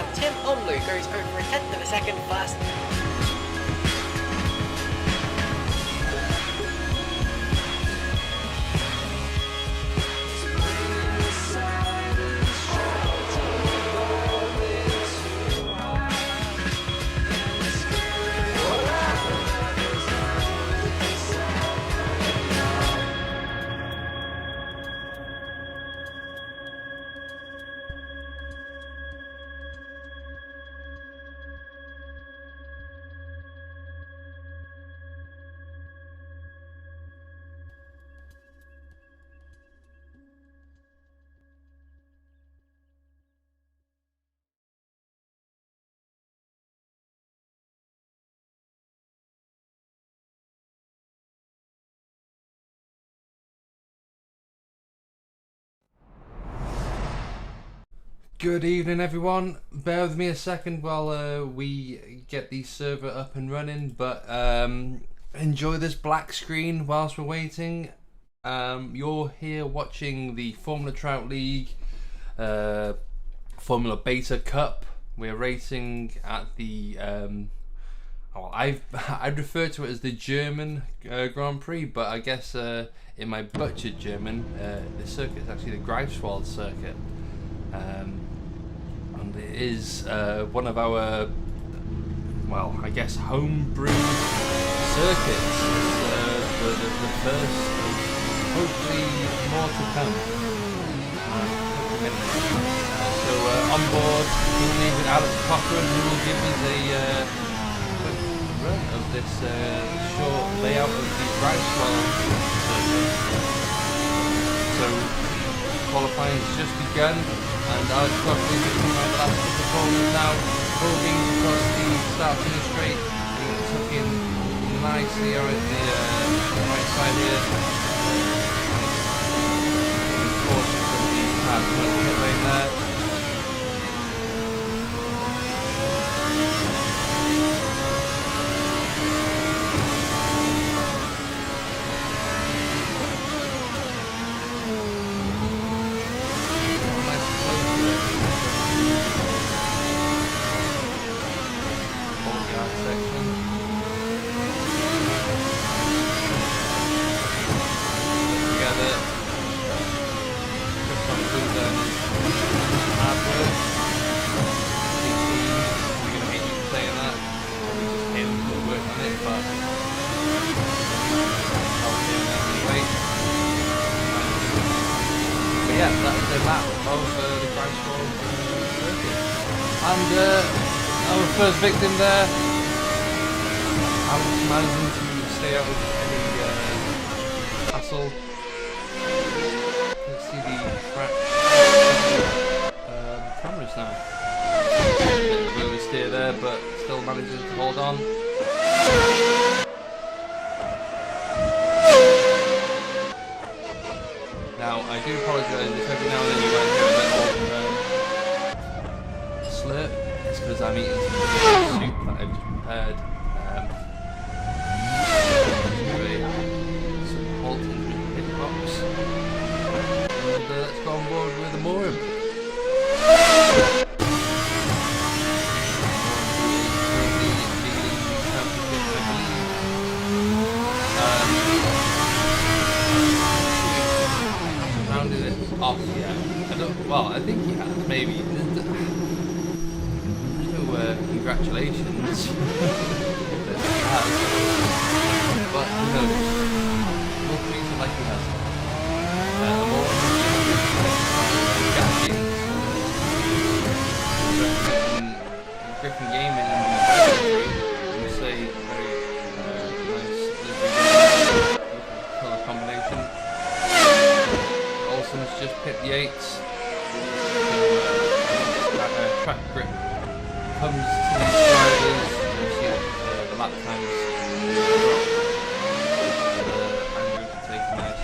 and Tim Onlu goes over a tenth of a second fast. Good evening, everyone. Bear with me a second while we get the server up and running, but enjoy this black screen whilst we're waiting. You're here watching the Formula Trout League Formula Beta Cup. We're racing at the I'd refer to it as the German Grand Prix, but I guess in my butchered German, the circuit is actually the Greifswald circuit. And it is one of our, well, I guess homebrew circuits. The first, hopefully more to come. So on board, we'll leave it Alex Cochran, who will give us a quick run of this short layout of the Greifswald circuit. So qualifying has just begun, and Alex Cochran is coming around the last couple of corners now, moving across the start finish straight, and tucking nicely out the right side here. Cautious of the path from the pit lane there. Yeah, that was the map of the Greifswald circuit. And our first victim there, Alex managing to stay out of any hassle. Let's see the track cameras now. A bit of a bit of a steer there, but still managing to hold on. Now, I do apologise if every now and then you might hear a little slurp. It's because I'm eating some soup that I've just prepared. Some Halton's with pit box. And let's go on board with the mooring. Off, yeah. Well, I think he has, maybe. There's no congratulations. He has. But who knows? We'll treat it like he has. Griffin Gaming and we say very nice colour combination. Olsen's just pit the 8s. So track grip comes to these drivers. You see the lap times drop. Andrew can take a nice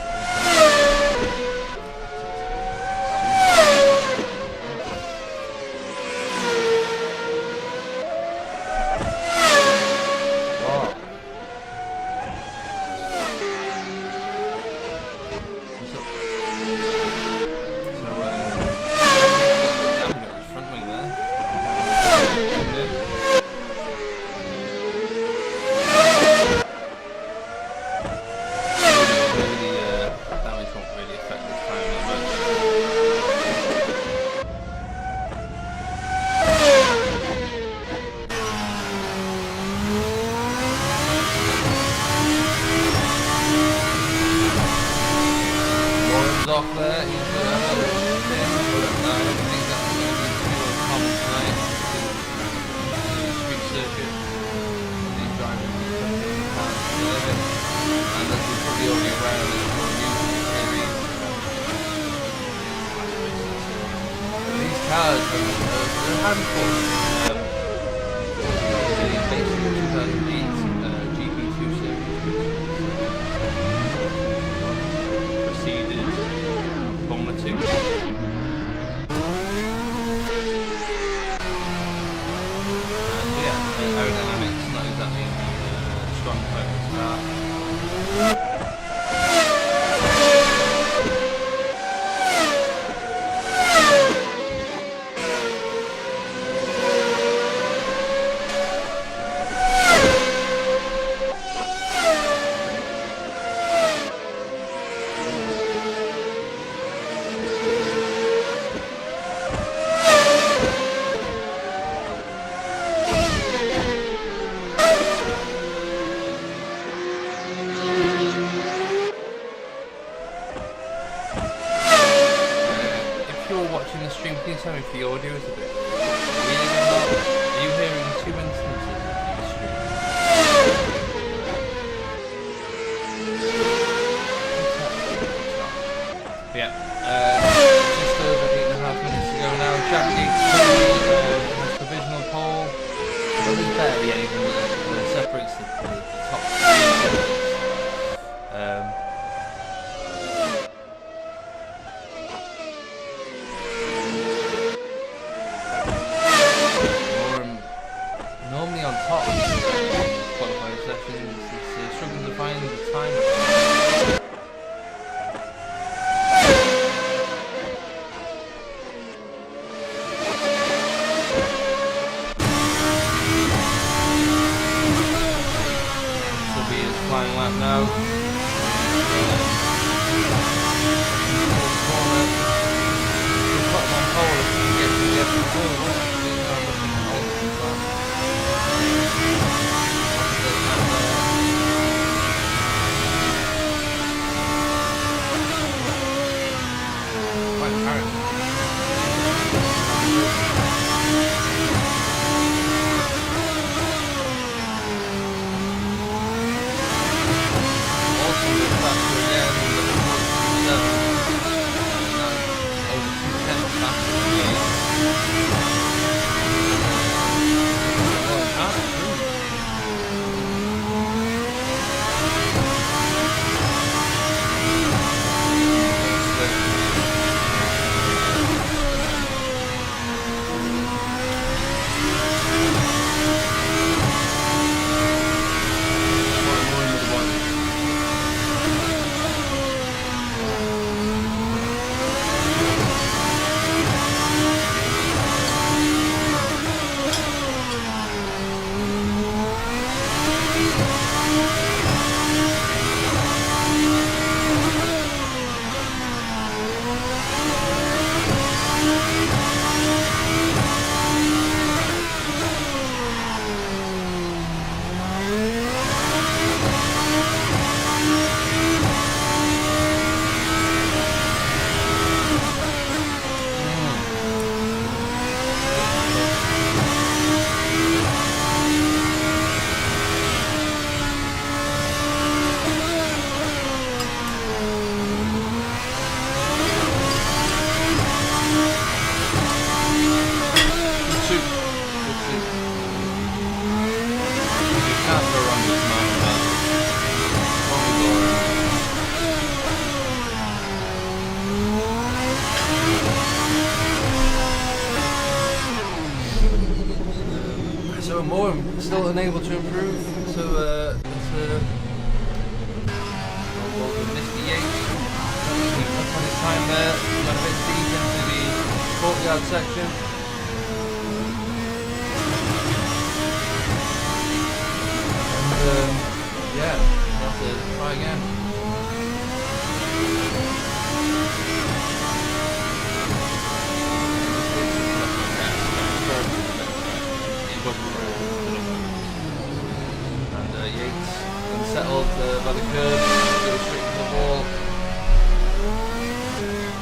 a handful. The basic 2008 GP2 series preceded Formula 2. And yeah, aerodynamics not exactly strong point to start. Watching the stream, can you tell me if the audio is a bit weird or not? Are you hearing two instances of the stream? Yeah, just over 8.5 minutes to go now. Jack Yates has provisional pole. Well, there's barely anything that separates the top three. Normally on top of qualifying sessions, it's struggling to find the time. This will be his flying lap now. He'll put him on pole if he gets to the F2. So more, still unable to improve. So it's Mr. Yates. Up on his time there. Got a bit deep into the courtyard section. And yeah, we'll have to try again. And Yates unsettled by the curb, goes straight to the wall.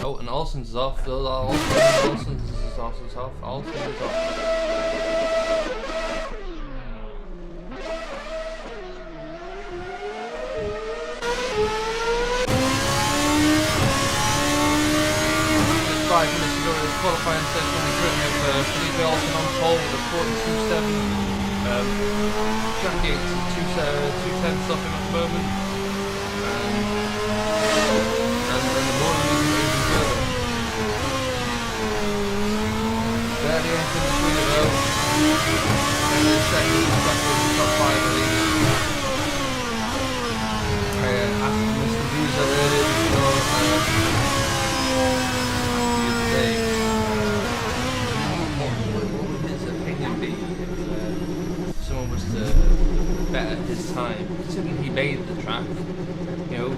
Oh, and Olsen's is off. Olsen's is off. Olsen's is off. Just 5 minutes ago, the qualifying session, we currently have Andre Olsen on pole with a 42.7. Jack Yates is 2 tenths off him at the moment. And then the more reason even further. Barely anything between it though. And the second, Jack Yates is top 5 at least. I asked Mr. Boozer earlier before what would his opinion be if someone was to bet at his time, considering he made the track. You know, I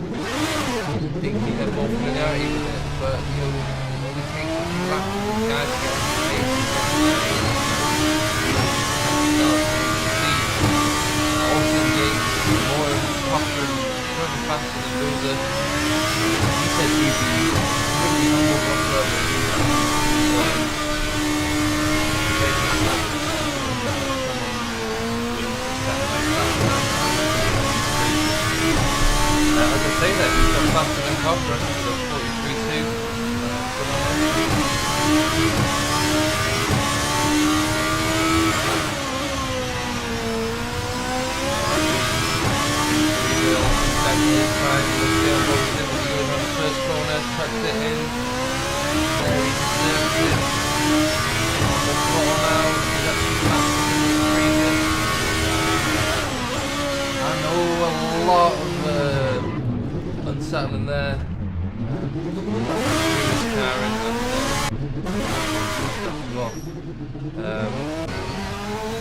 didn't think he had more familiarity with it, but you know, it only takes a few laps for the guys to get on the pace. Also, Yates, more Cochran, running faster than Boozer. He said he'd be really humble whatsoever. As I say that, he's got faster than Cochran, so 43.2. First corner, tucked it in. Very conservative. On the throttle now, he's actually faster than the previous. I know a lot of unsettling there.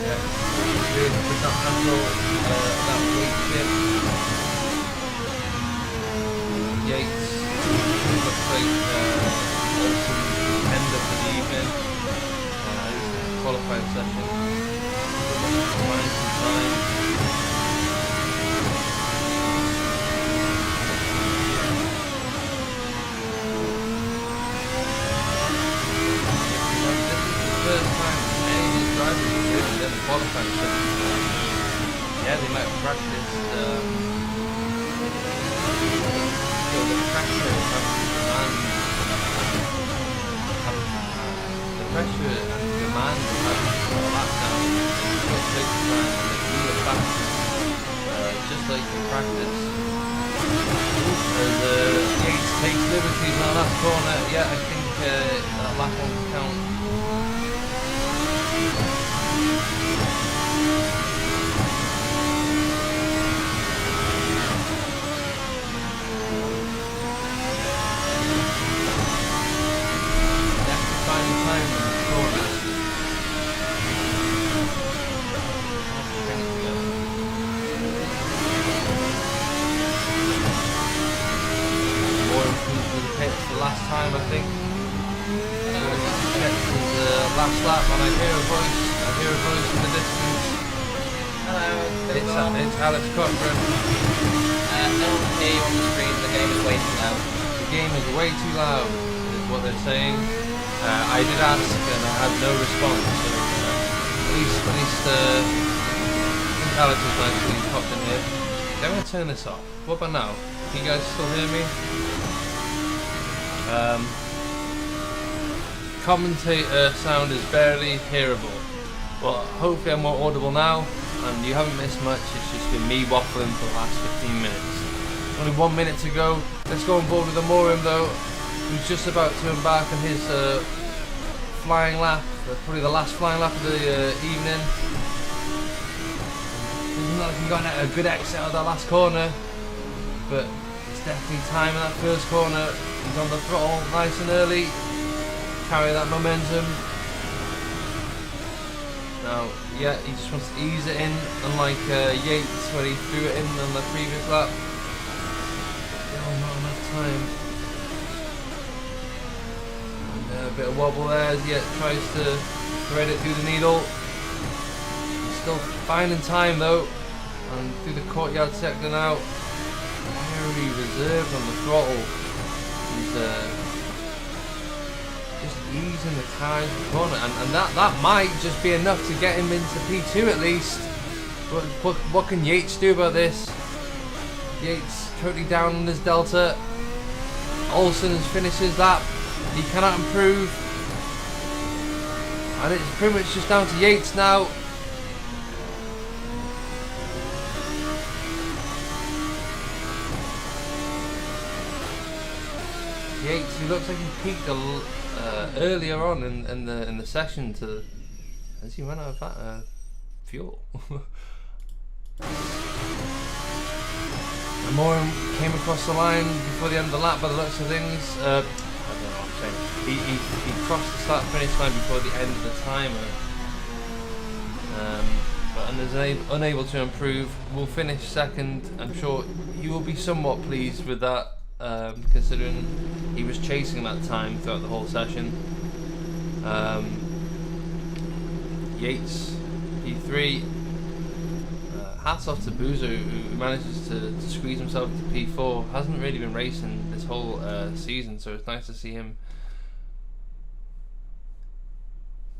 Yeah, really could not handle that weight shift. Yates looks like Olsen end up for the evening. Qualifying session. Find some time. First time any of these drivers have really done a qualifying session. Yeah, they might have practiced the pressure and demand of having a lap down. It's got to take the time and it's really fast, just like in practice. As Yates takes liberties in that last corner, yeah, I think that lap won't count. Last time I think checked his last lap and I hear a voice in the distance. Hello, it's Alex Cochran. I don't hear you on the screen, the game is way too loud. The game is way too loud is what they're saying. I did ask and I had no response, so at least I think Alex is nicely popped in here. I'm going to turn this off. What about now? Can you guys still hear me? Commentator sound is barely hearable. Well, hopefully I'm more audible now, and you haven't missed much. It's just been me waffling for the last 15 minutes. Only 1 minute to go. Let's go on board with Amorim though, who's just about to embark on his flying lap, probably the last flying lap of the evening. Doesn't look like he got a good exit out of that last corner, but it's definitely time in that first corner. He's on the throttle nice and early, carry that momentum. Now, yeah, he just wants to ease it in, unlike Yates when he threw it in on the previous lap. Still not enough time. And a bit of wobble there as Yates tries to thread it through the needle. He's still finding time though, and through the courtyard sector now. Very reserved on the throttle. He's just easing the car into the corner, and that might just be enough to get him into P2 at least. But what can Yates do about this? Yates totally down on his delta. Olsen has finished his lap. He cannot improve. And it's pretty much just down to Yates now. Yates, he looks like he peaked earlier on in the session as he ran out of fuel. And Moran came across the line before the end of the lap by the looks of things. I don't know what I'm saying. He crossed the start finish line before the end of the timer. But unable to improve, will finish second. I'm sure he will be somewhat pleased with that, considering he was chasing that time throughout the whole session. Yates, P3. Hats off to Boozer, who manages to squeeze himself to P4. Hasn't really been racing this whole season, so it's nice to see him.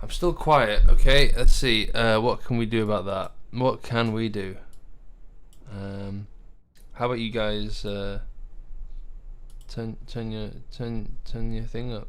I'm still quiet. Okay, let's see. What can we do about that? What can we do? How about you guys turn your thing up?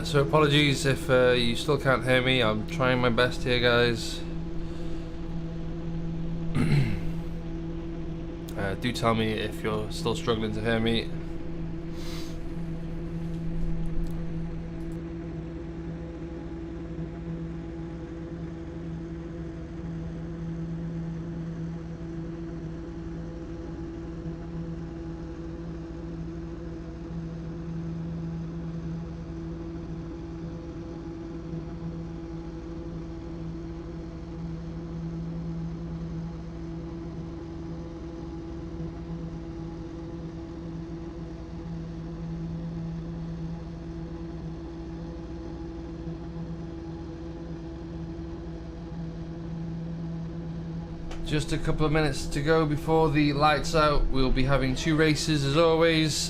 So apologies if you still can't hear me. I'm trying my best here, guys. Do tell me if you're still struggling to hear me. Just a couple of minutes to go before the lights out. We'll be having 2 races as always.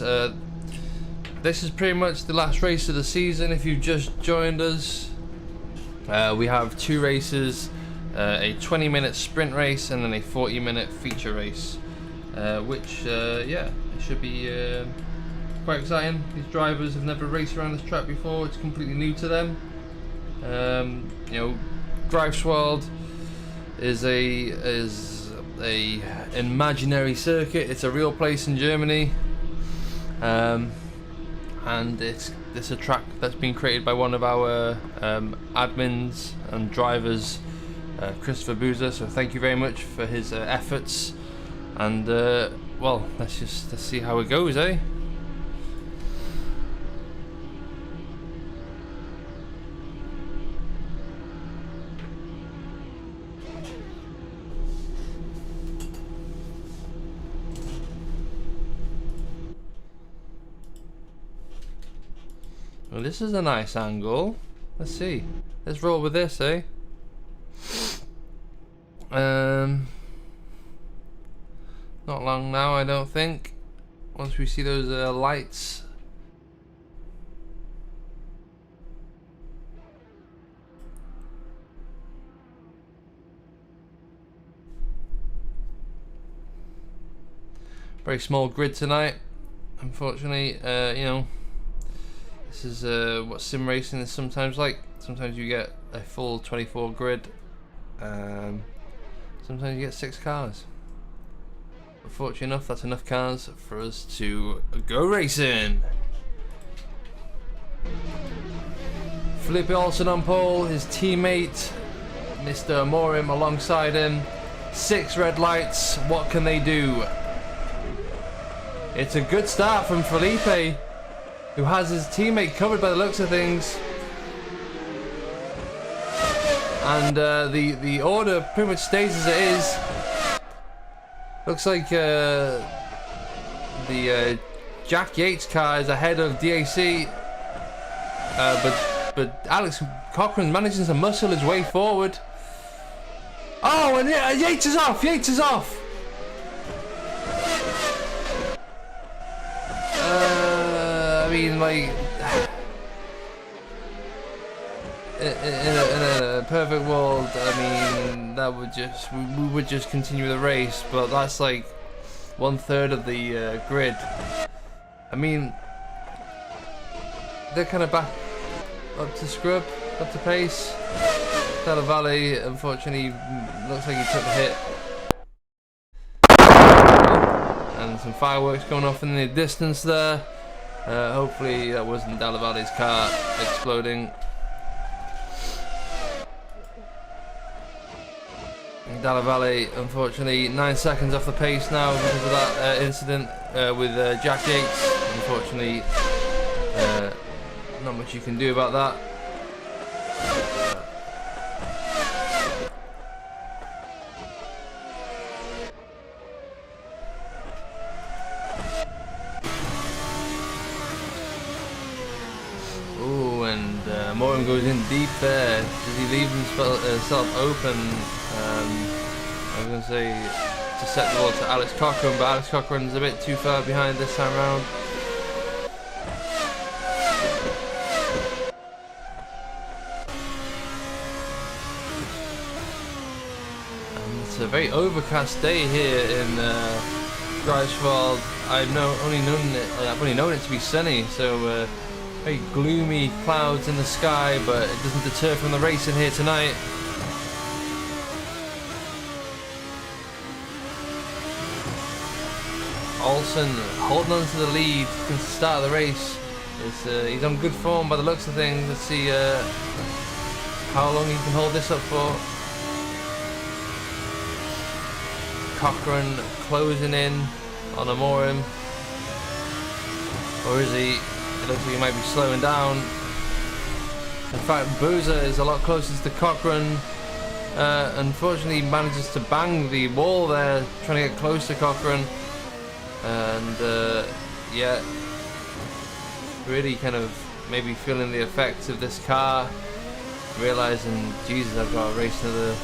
This is pretty much the last race of the season if you've just joined us. We have 2 races, a 20-minute sprint race and then a 40-minute feature race, which yeah, it should be quite exciting. These drivers have never raced around this track before. It's completely new to them. You know, Greifswald is a imaginary circuit. It's a real place in Germany, and it's a track that's been created by one of our admins and drivers, Christopher Boozer. So thank you very much for his efforts, and well, let's see how it goes, eh? Well, this is a nice angle. Let's see. Let's roll with this, eh? Not long now, I don't think. Once we see those lights. Very small grid tonight, unfortunately. You know, this is what sim racing is sometimes like. Sometimes you get a full 24 grid. Sometimes you get 6 cars. But fortunately enough, that's enough cars for us to go racing. Felipe Olsen on pole, his teammate Mr. Morim alongside him. 6 red lights, what can they do? It's a good start from Felipe, who has his teammate covered by the looks of things. And the order pretty much stays as it is. Looks like the Jack Yates car is ahead of DAC, but Alex Cochran manages to muscle his way forward. Oh, and Yates is off! Yates is off! I mean, like, in a perfect world, I mean, that would just we would just continue the race, but that's like 1/3 of the grid. I mean, they're kind of back up to scrub, up to pace. Della Valle, unfortunately, looks like he took the hit. And some fireworks going off in the distance there. Hopefully that wasn't Della Valle's car exploding. Della Valle, unfortunately, 9 seconds off the pace now because of that incident with Jack Yates. Unfortunately, not much you can do about that. Ooh, and Morin goes in deep there. Does he leave himself open? I was going to say to set the ball to Alex Cochran, but Alex Cochran's a bit too far behind this time round. And it's a very overcast day here in Greifswald. I've only known it to be sunny, so very gloomy clouds in the sky, but it doesn't deter from the racing here tonight. Olsen holding on to the lead since the start of the race. He's on good form by the looks of things. Let's see how long he can hold this up for. Cochran closing in on Amorim. Or is he? It looks like he might be slowing down. In fact, Boozer is a lot closer to Cochran. Unfortunately, he manages to bang the wall there, trying to get close to Cochran. And yeah, really kind of maybe feeling the effects of this car, realizing, Jesus, I've got to race another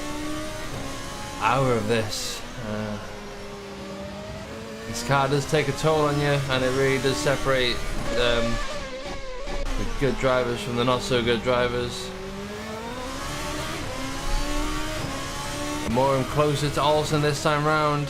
hour of this. This car does take a toll on you, and it really does separate the good drivers from the not so good drivers. More and closer to Olsen this time round.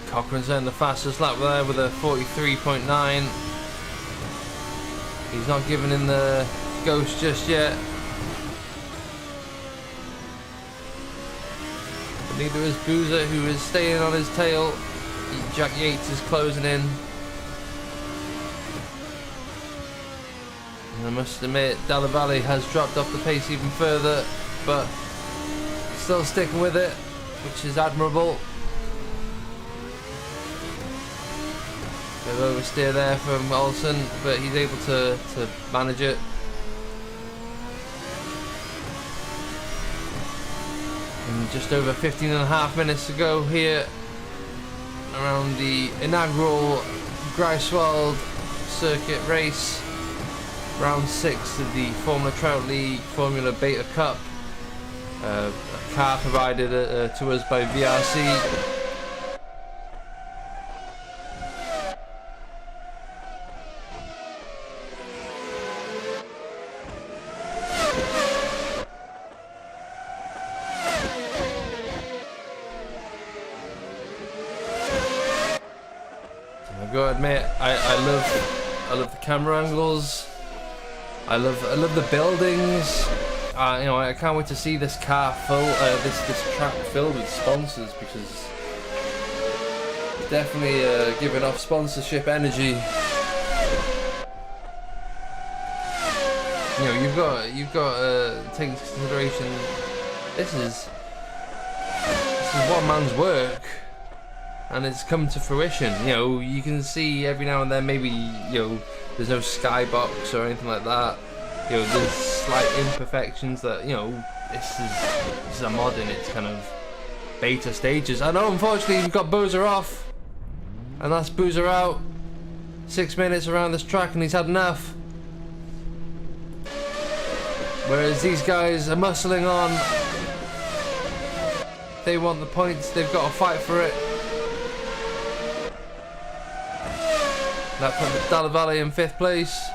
Cochran's earned the fastest lap there with a 43.9. He's not giving in the ghost just yet. But neither is Boozer, who is staying on his tail. Jack Yates is closing in. And I must admit, Dalla Valle has dropped off the pace even further, but still sticking with it, which is admirable. Bit of oversteer there from Olsen, but he's able to manage it. And just over 15.5 minutes to go here around the inaugural Greifswald circuit race, round 6 of the Formula Trout League Formula Beta Cup. A car provided to us by VRC. I've got to admit, I love the camera angles. I love the buildings. You know, I can't wait to see this car full, this track filled with sponsors, because it's definitely giving off sponsorship energy. You know, you've got to take into consideration this is one man's work, and it's come to fruition. You know, you can see every now and then maybe, you know, there's no skybox or anything like that. You know, there's slight imperfections that, you know, this is a mod in its kind of beta stages. I know, unfortunately, you've got Boozer off, and that's Boozer out. 6 minutes around this track, and he's had enough. Whereas these guys are muscling on. They want the points. They've got to fight for it. That put Dalla Valle in 5th place.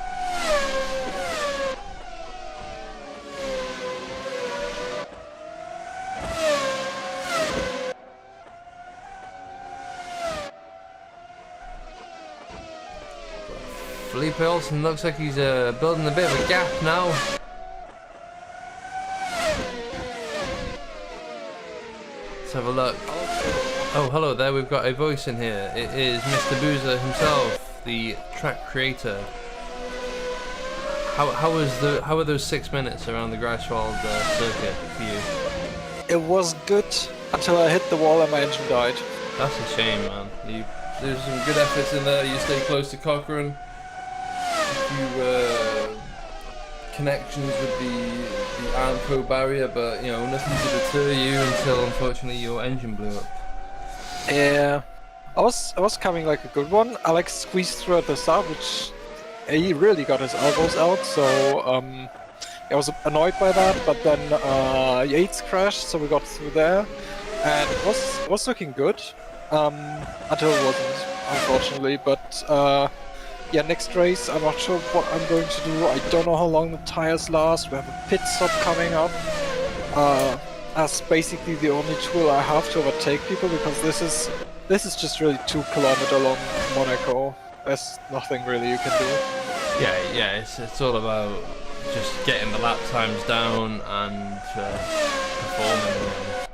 Felipe Olsen looks like he's building a bit of a gap now. Let's have a look. Oh, hello there, we've got a voice in here. It is Mr. Boozer himself, the track creator. How are those 6 minutes around the Greifswald circuit for you? It was good until I hit the wall and my engine died. That's a shame, man. There's some good efforts in there. You stay close to Cochrane. Connections with the Armco barrier, but you know, nothing to deter you until unfortunately your engine blew up. Yeah, I was coming like a good one. Alex squeezed through at the start, which he really got his elbows out, so I was annoyed by that. But then Yates crashed, so we got through there, and it was looking good until it wasn't, unfortunately. But yeah, next race, I'm not sure what I'm going to do. I don't know how long the tires last. We have a pit stop coming up. That's basically the only tool I have to overtake people, because this is just really 2 kilometer long Monaco. There's nothing really you can do. Yeah, it's all about just getting the lap times down and performing.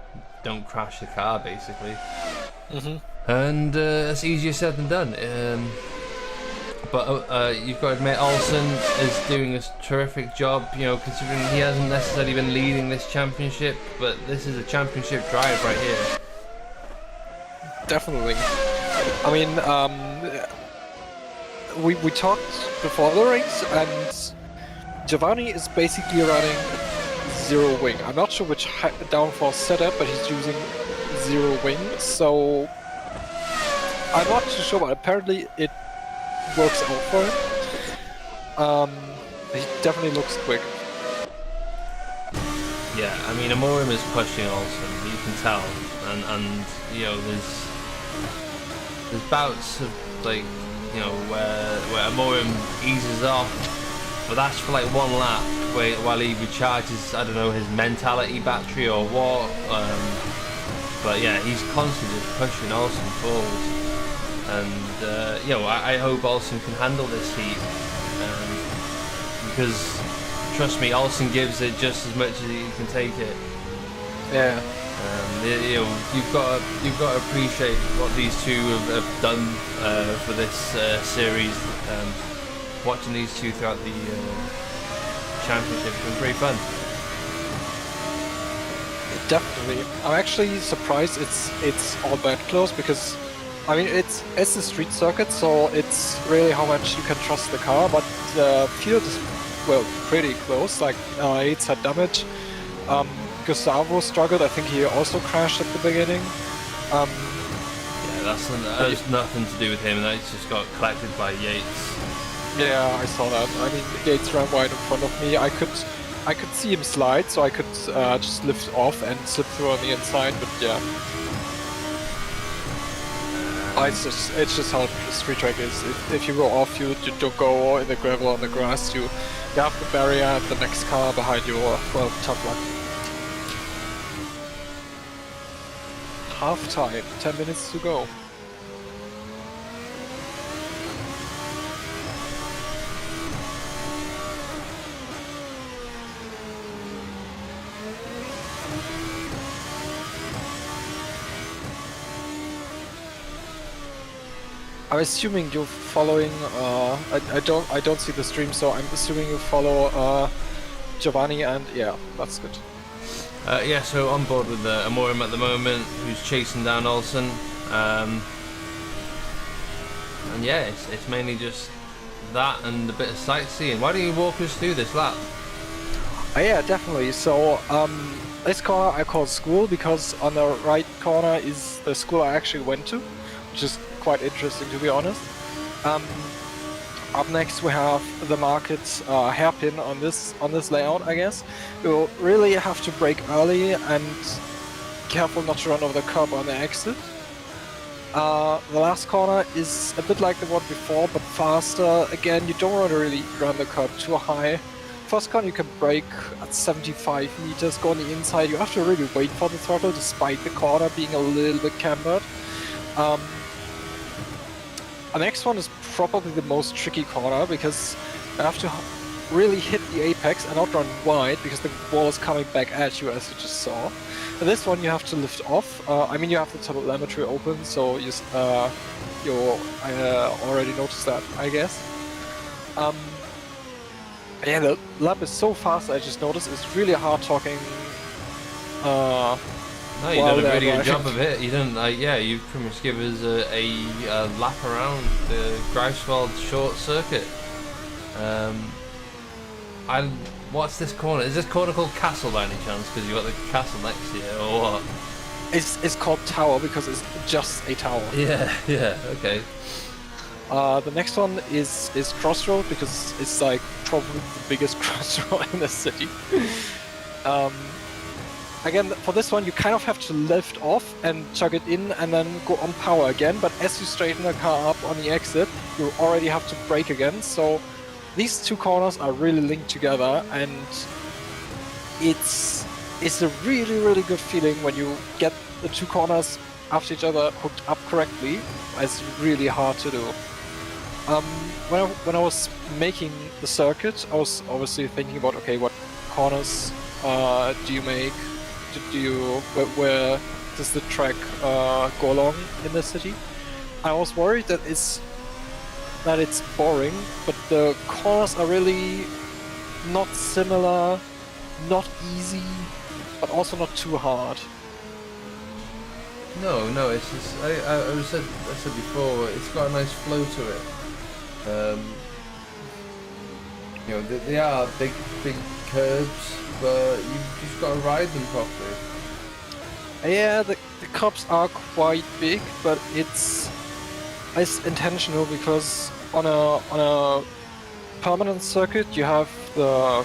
Don't crash the car, basically. And it's easier said than done. But you've got to admit, Olsen is doing a terrific job, you know, considering he hasn't necessarily been leading this championship, but this is a championship drive right here. Definitely. I mean, we talked before the race, and Giovanni is basically running 0 wing. I'm not sure which downforce setup, but he's using 0 wing, so I'm not too sure, but apparently it works out for him. He definitely looks quick. Yeah, I mean, Amorim is pushing Olsen, you can tell, and you know, there's bouts of, like, you know, where Amorim eases off, but that's for like 1 lap while he recharges, I don't know, his mentality battery or what. But yeah, he's constantly pushing Olsen forward. And you know, I hope Olsen can handle this heat, because trust me, Olsen gives it just as much as he can take it. Yeah. You know, you've got to appreciate what these two have done for this series. watching these two throughout the championship has been pretty fun. Definitely. I'm actually surprised it's all that close because, I mean, it's a street circuit, so it's really how much you can trust the car, but the field is, well, pretty close. Like, Yates had damage. Gustavo struggled. I think he also crashed at the beginning. Yeah, that's nothing to do with him. That just got collected by Yates. Yeah, I saw that. I mean, Yates ran wide in front of me. I could see him slide, so I could just lift off and slip through on the inside. But yeah, it's just how the street track is. If you go off, you don't go in the gravel or on the grass. You have the barrier and the next car behind you. Well, tough luck. Half time, 10 minutes to go. I'm assuming you're following. I don't see the stream, so I'm assuming you follow Giovanni, and yeah, that's good. Yeah, so on board with Amorim at the moment, who's chasing down Olsen. And yeah, it's mainly just that and a bit of sightseeing. Why don't you walk us through this lap? Yeah, definitely. So this corner I call school because on the right corner is the school I actually went to, which is quite interesting, to be honest. Up next we have the market hairpin on this layout, I guess. You'll really have to brake early and careful not to run over the curb on the exit. The last corner is a bit like the one before, but faster. Again, you don't want to really run the curb too high. First corner you can brake at 75 meters, go on the inside. You have to really wait for the throttle despite the corner being a little bit cambered. The next one is probably the most tricky corner because you have to really hit the apex and not run wide because the wall is coming back at you, as you just saw. And this one you have to lift off. I mean, you have the telemetry open, so you already noticed that, I guess. Yeah, the lap is so fast. I just noticed it's really hard talking. No, you did a really good job of it. You didn't, yeah, you pretty much give us a lap around the Greifswald short circuit. What's this corner? Is this corner called Castle by any chance? Because you got the castle next to you, or what? It's called Tower because it's just a tower. Yeah, okay. The next one is Crossroad because it's like probably the biggest crossroad in the city. Again, for this one, you kind of have to lift off and chug it in and then go on power again. But as you straighten the car up on the exit, you already have to brake again. So these two corners are really linked together, and it's a really, really good feeling when you get the two corners after each other hooked up correctly. It's really hard to do. When I was making the circuit, I was obviously thinking about, okay, what corners do you make? Where does the track go along in the city? I was worried that it's boring, but the corners are really not similar, not easy, but also not too hard. No, it's just I said before, it's got a nice flow to it. You know, they are big curbs, but you've just got to ride them properly. Yeah, the curbs are quite big, but it's intentional because on a permanent circuit you have the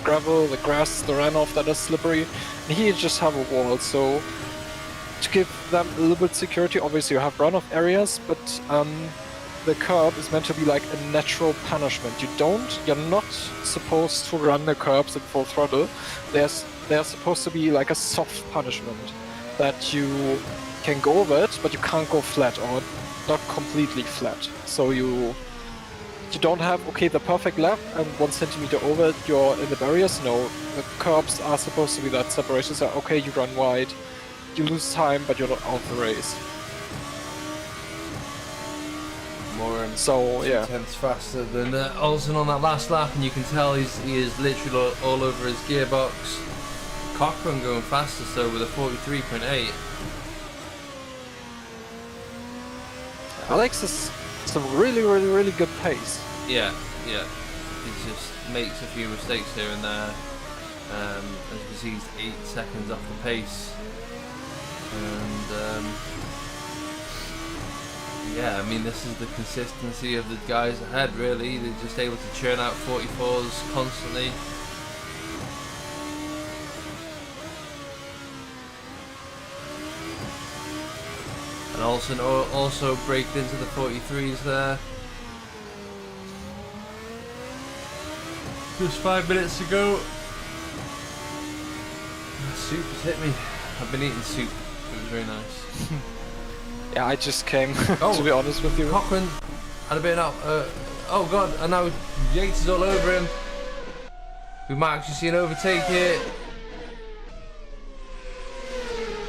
gravel, the grass, the runoff that is slippery, and here you just have a wall. So to give them a little bit security, obviously you have runoff areas, but the curb is meant to be like a natural punishment. You're not supposed to run the curbs at full throttle. They're supposed to be like a soft punishment that you can go over it, but you can't go flat or not completely flat. So you don't have, okay, the perfect lap and 1 centimeter over it, you're in the barriers. No, the curbs are supposed to be that separation. So okay, you run wide, you lose time, but you're not out of the race. more than So yeah, 2/10 faster than Olsen on that last lap, and you can tell he is literally all over his gearbox. Cochran going faster, so with a 43.8. Alex is some really good pace. Yeah, yeah. He just makes a few mistakes here and there. As you can see, he's 8 seconds off the pace. And yeah, I mean, this is the consistency of the guys ahead, really. They're just able to churn out 44s constantly. And also braked into the 43s there. Just 5 minutes to go. Soup has hit me. I've been eating soup. It was very nice. Yeah, I just came, to be honest with you. Cochran had a bit of... oh god, and now Yates is all over him. We might actually see an overtake here.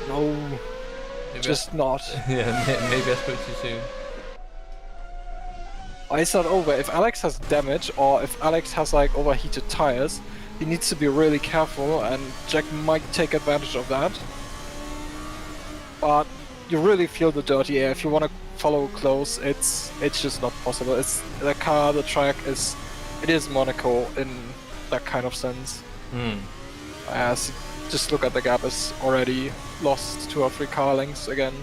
No, Maybe just not. Yeah, maybe I spoke too soon. It's not over. If Alex has damage, or if Alex has like overheated tires, he needs to be really careful, and Jack might take advantage of that. But you really feel the dirty air. If you want to follow close, it's just not possible. It's the car, the track it is Monaco in that kind of sense. As just look at the gap, is already lost 2 or 3 car lengths again.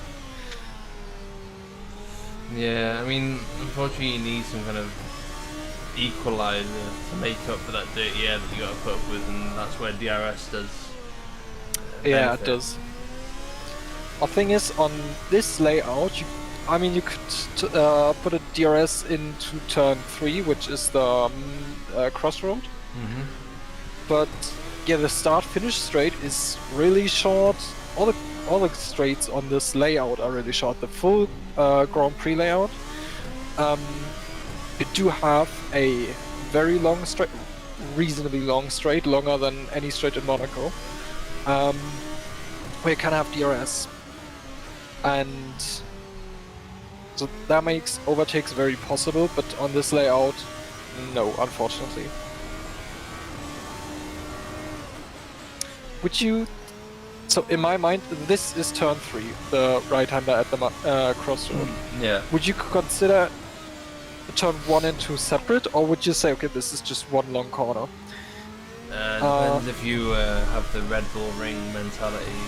Yeah, I mean, unfortunately you need some kind of equalizer to make up for that dirty air that you got to put up with, and that's where DRS does Yeah, benefit. it does. The thing is, on this layout, you could put a DRS into turn 3, which is the crossroad. But yeah, the start-finish straight is really short. All the straights on this layout are really short. The full Grand Prix layout, you do have a very long straight, reasonably long straight, longer than any straight in Monaco, where you can have DRS, and so that makes overtakes very possible. But on this layout, no, unfortunately. Would you? So in my mind, this is turn 3, the right-hander at the crossroad. Yeah. Would you consider turn 1 and 2 separate, or would you say, okay, this is just one long corner? Depends if you have the Red Bull Ring mentality,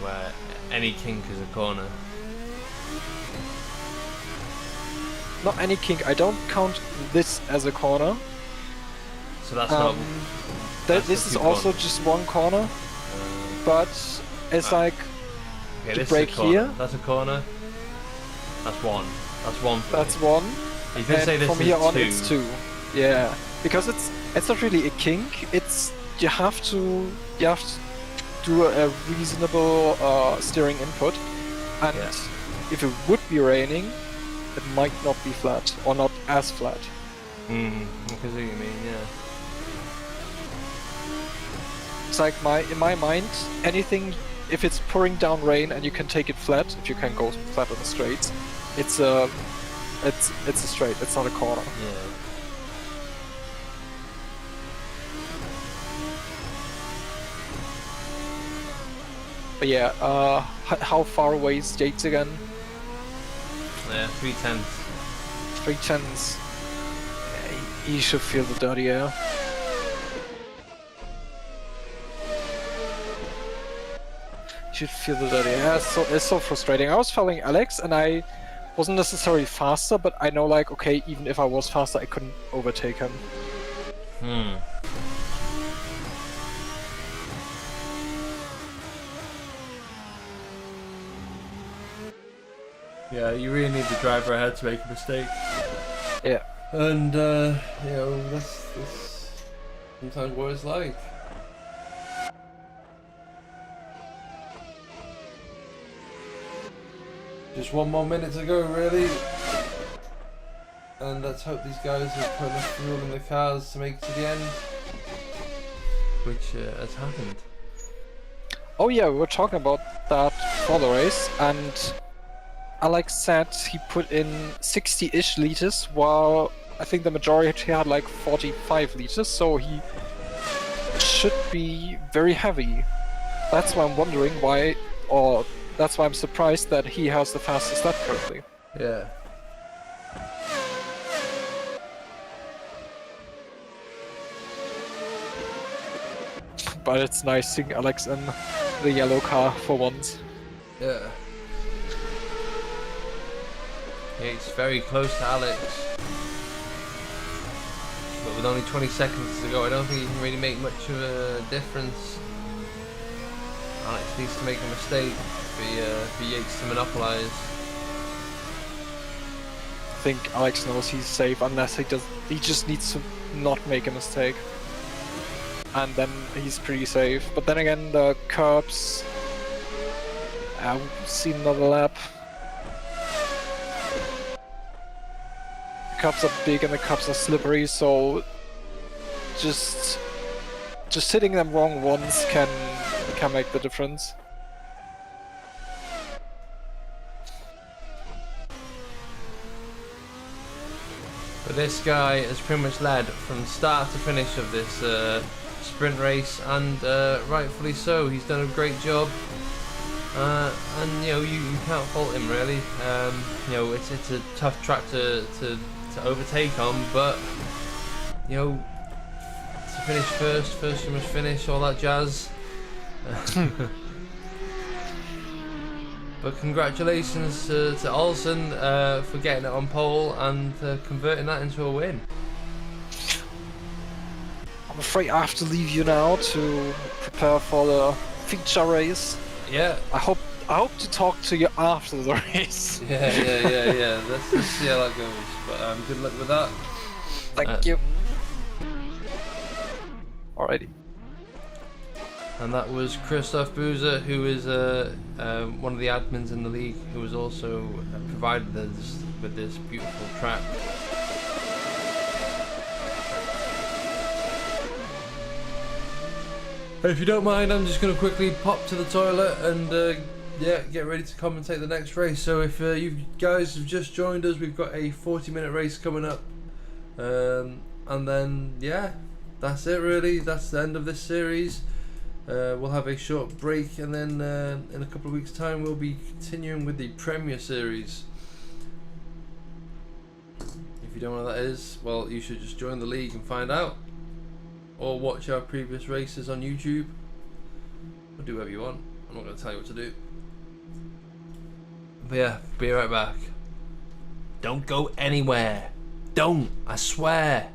where any kink is a corner. Not any kink. I don't count this as a corner. So that's not... This is also just one corner, but it's like okay, to this break is a corner. here. That's a corner. That's one. That's one. For That's me. one. You can And say this from is here on, 2. it's 2. Yeah, because it's not really a kink. It's you have to do a reasonable steering input, and if it would be raining, it might not be flat or not as flat. I can see what you mean. Yeah. It's like in my mind, anything, if it's pouring down rain and you can take it flat, if you can go flat on the straights, it's a straight. It's not a corner. Yeah. But yeah, how far away is Yates again? Yeah, 3/10. 3/10. Yeah, he should feel the dirty air. Should feel the dirty air. It's so frustrating. I was following Alex, and I wasn't necessarily faster, but I know, like, okay, even if I was faster, I couldn't overtake him. Yeah, you really need the driver ahead to make a mistake. Yeah. And that's sometimes what it's like. Just 1 more minute to go, really. And let's hope these guys have put enough fuel in the cars to make it to the end. Which has happened. Oh yeah, we were talking about that for the race, and Alex said he put in 60-ish liters, while I think the majority had like 45 liters, so he should be very heavy. That's why I'm wondering why, or that's why I'm surprised that he has the fastest lap currently. Yeah. But it's nice seeing Alex in the yellow car for once. Yeah. It's very close to Alex. But with only 20 seconds to go, I don't think he can really make much of a difference. Alex needs to make a mistake for Yates to monopolise. I think Alex knows he's safe unless he does. He just needs to not make a mistake, and then he's pretty safe. But then again, the curbs. I've seen another lap. The curbs are big and the curbs are slippery, so just hitting them wrong once can make the difference. But this guy has pretty much led from start to finish of this sprint race, and rightfully so. He's done a great job, and you know you can't fault him really. You know it's a tough track to overtake on, but you know to finish first you must finish, all that jazz. But congratulations to Olsen for getting it on pole and converting that into a win. I'm afraid I have to leave you now to prepare for the feature race. Yeah. I hope to talk to you after the race. Yeah. Let's see how that goes. But good luck with that. Thank you. Alrighty. And that was Christoph Boozer, who is one of the admins in the league, who has also provided us with this beautiful track. If you don't mind, I'm just going to quickly pop to the toilet and yeah, get ready to commentate the next race. So if you guys have just joined us, we've got a 40-minute race coming up, and then yeah, that's it really. That's the end of this series. We'll have a short break, and then in a couple of weeks' time we'll be continuing with the Premier Series. If you don't know what that is, well, you should just join the league and find out, or watch our previous races on YouTube, or do whatever you want. I'm not going to tell you what to do. But yeah, be right back. Don't go anywhere. Don't, I swear.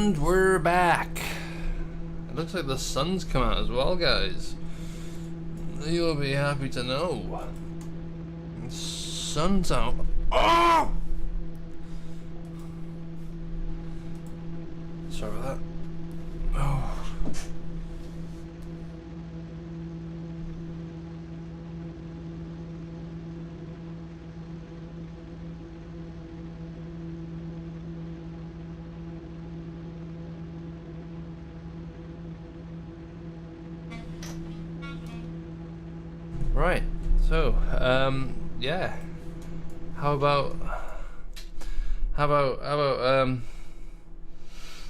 And we're back. It looks like the sun's come out as well, guys. You'll be happy to know. The sun's out. Oh! Sorry about that. Oh. Right, so yeah. How about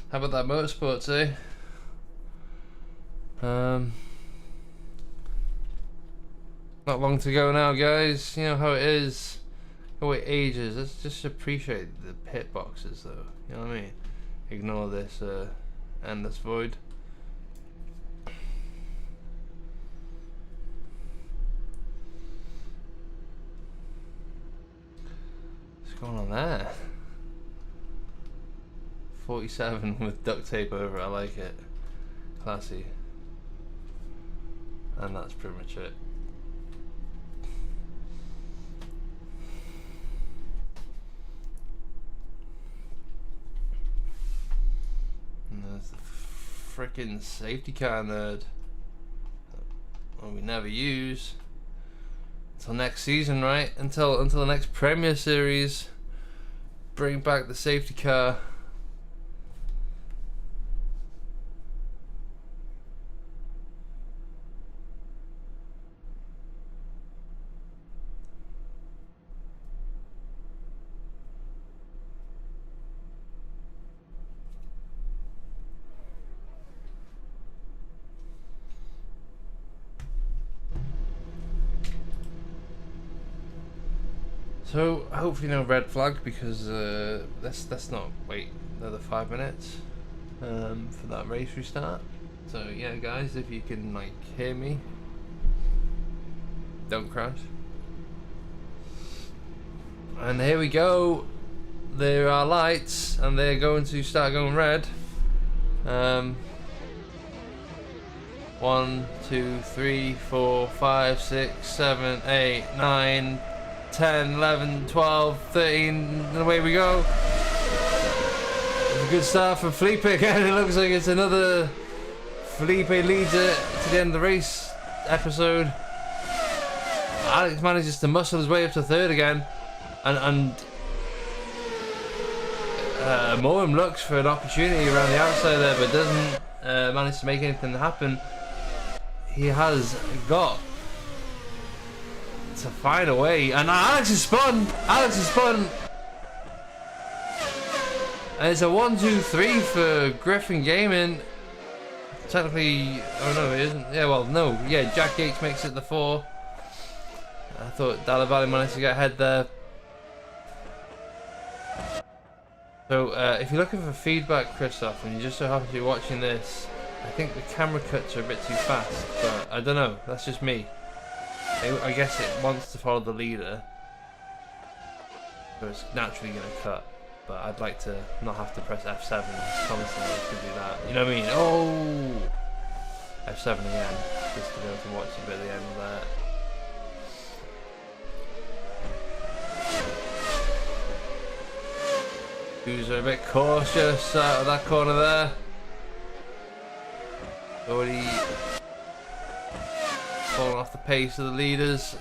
that motorsports, eh? Not long to go now, guys. You know how it is. Go wait ages. Let's just appreciate the pit boxes, though. You know what I mean? Ignore this endless void. What's going on there? 47 with duct tape over it. I like it. Classy. And that's pretty much it. And there's the frickin' safety car nerd. Well, we never use until next season, right? Until the next Premier Series. Bring back the safety car. So hopefully no red flag, because let's not wait another 5 minutes for that race restart. So yeah, guys, if you can like hear me, don't crash. And here we go. There are lights, and they're going to start going red. 1, 2, 3, 4, 5, 6, 7, 8, 9, 10, 11, 12, 13, and away we go. It's a good start for Felipe again. It looks like it's another Felipe leader to the end of the race episode. Alex manages to muscle his way up to third again, and Moem looks for an opportunity around the outside there, but doesn't manage to make anything happen. He has got to find a way, and Alex is spun. And it's a 1, 2, 3 for Griffin Gaming. Technically, oh no, it isn't. Yeah, well, no, yeah, Jack Yates makes it the 4. I thought Dalavali managed to get ahead there. So if you're looking for feedback, Christoph, and you just so happen to be watching this, I think the camera cuts are a bit too fast, but I don't know, that's just me. I guess it wants to follow the leader, so it's naturally going to cut. But I'd like to not have to press F7 constantly to do that. You know what I mean? Oh! F7 again, just to be able to watch a bit at the end of that. Who's a bit cautious out of that corner there. Already falling off the pace of the leaders.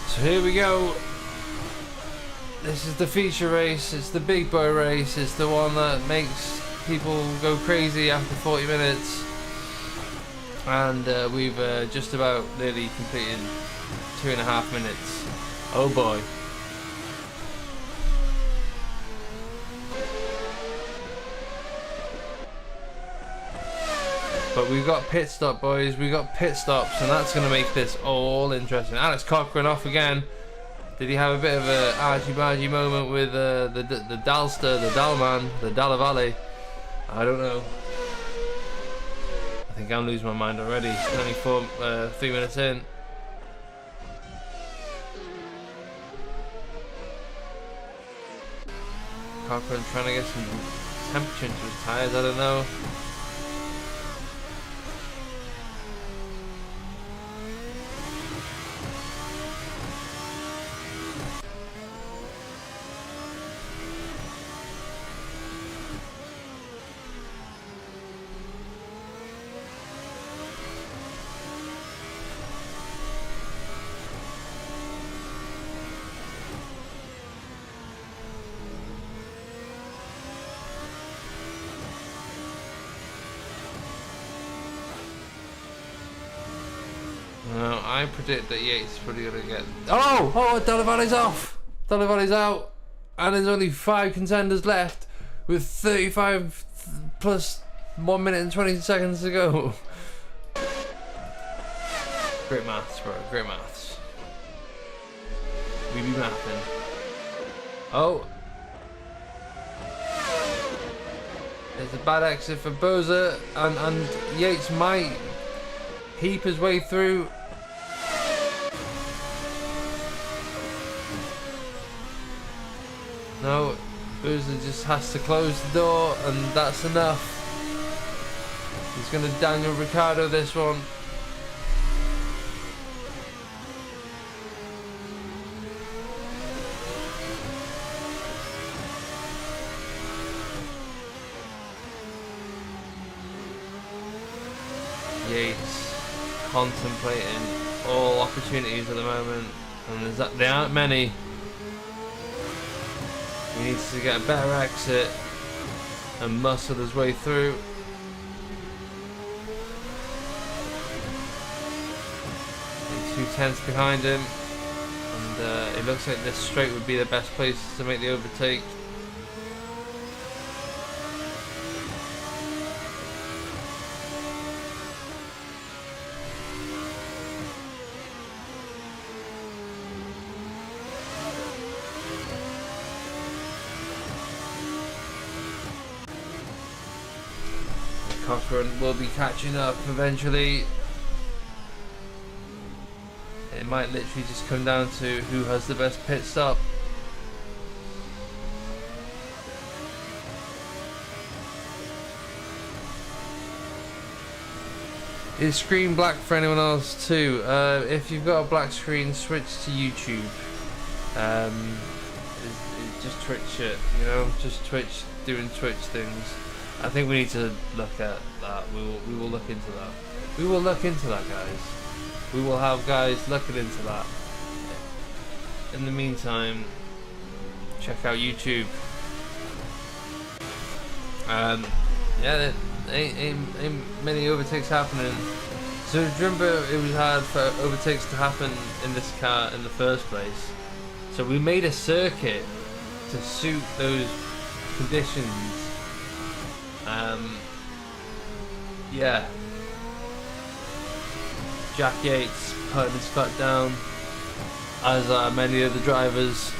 So here we go. This is the feature race. It's the big boy race. It's the one that makes people go crazy after 40 minutes. And we've just about nearly completed 2.5 minutes. Oh boy. But we've got pit stop, boys. We've got pit stops, and that's going to make this all interesting. Alex Cochrane off again. Did he have a bit of a argy-bargy moment with the Dalster, the Dalman, the Dalavalley? I don't know. I think I'm losing my mind already. Only 3 minutes in. Cochrane trying to get some temperature into his tyres, I don't know. No, I predict that Yates is probably going to get... Oh, Dalavalley's off! Dalavalley's out! And there's only 5 contenders left with 35 plus 1 minute and 20 seconds to go. Great maths, bro. Great maths. We be mathing. Oh. There's a bad exit for Boza, and Yates might heap his way through. No, Boza just has to close the door, and that's enough. He's going to Daniel Ricciardo this one. Yates contemplating all opportunities at the moment, and there aren't many. He needs to get a better exit and muscle his way through. He's 2 tenths behind him, and it looks like this straight would be the best place to make the overtake. Cochrane will be catching up eventually. It might literally just come down to who has the best pit stop. Is screen black for anyone else too? If you've got a black screen, switch to YouTube. Just Twitch it, you know, just Twitch, doing Twitch things. I think we need to look at that. We will look into that. We will look into that, guys. We will have guys looking into that. In the meantime, check out YouTube. Yeah, there ain't many overtakes happening. So do you remember it was hard for overtakes to happen in this car in the first place? So we made a circuit to suit those conditions. Yeah. Jack Yates putting his foot down, as are many of the drivers.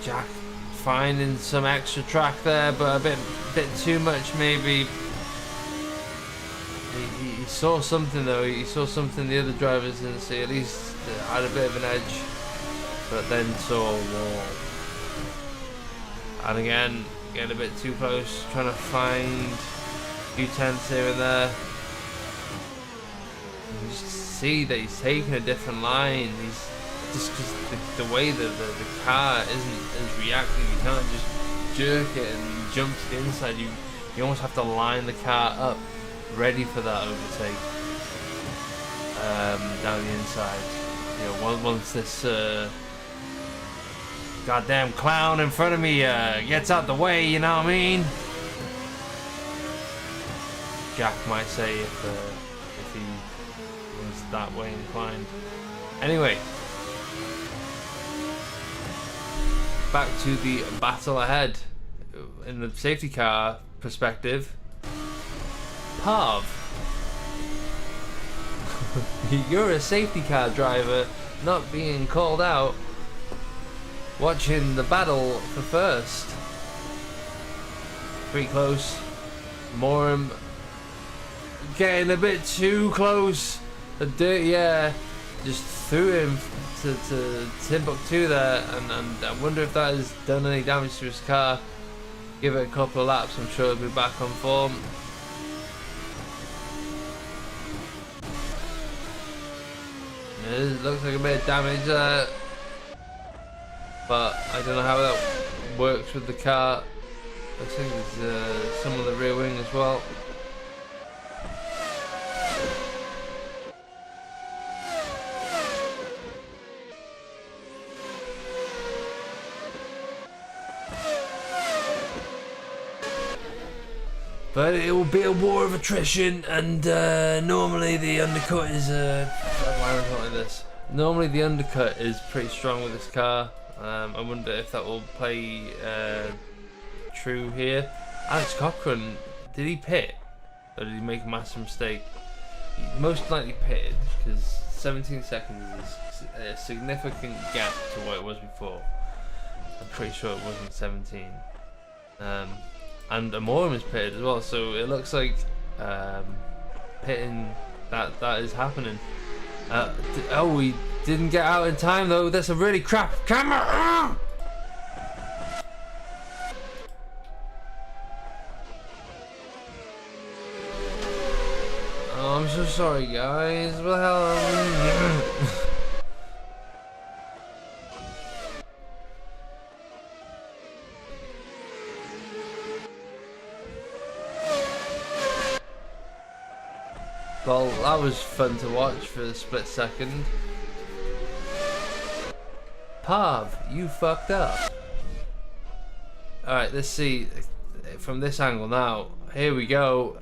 Jack finding some extra track there, but a bit too much maybe. He saw something though. He saw something the other drivers didn't see. At least had a bit of an edge, but then saw a wall. And again, getting a bit too close, trying to find a few tenths here and there. You just see that he's taking a different line. He's just because the way that the car is reacting. You can't just jerk it and jump to the inside. You almost have to line the car up, ready for that overtake down the inside. You know, once this goddamn clown in front of me gets out the way, you know what I mean? Jack might say if he was that way inclined. Anyway, back to the battle ahead. In the safety car perspective, Pav, you're a safety car driver, not being called out, watching the battle for first. Pretty close. Morum getting a bit too close. The dirty air just threw him to Timbuktu there, and I wonder if that has done any damage to his car. Give it a couple of laps, I'm sure it'll be back on form. It looks like a bit of damage there, but I don't know how that works with the car. Looks like there's some on the rear wing as well. But it will be a war of attrition, and normally the undercut is why am I like this? Normally the undercut is pretty strong with this car. I wonder if that will play true here. Alex Cochran, did he pit, or did he make a massive mistake? He most likely pitted, because 17 seconds is a significant gap to what it was before. I'm pretty sure it wasn't 17. And Amorim is pitted as well, so it looks like pitting that is happening. Oh, we didn't get out in time though. That's a really crap camera. Oh, I'm so sorry, guys. What the hell? Well, that was fun to watch for a split second. Pav, you fucked up. Alright, let's see from this angle now. Here we go.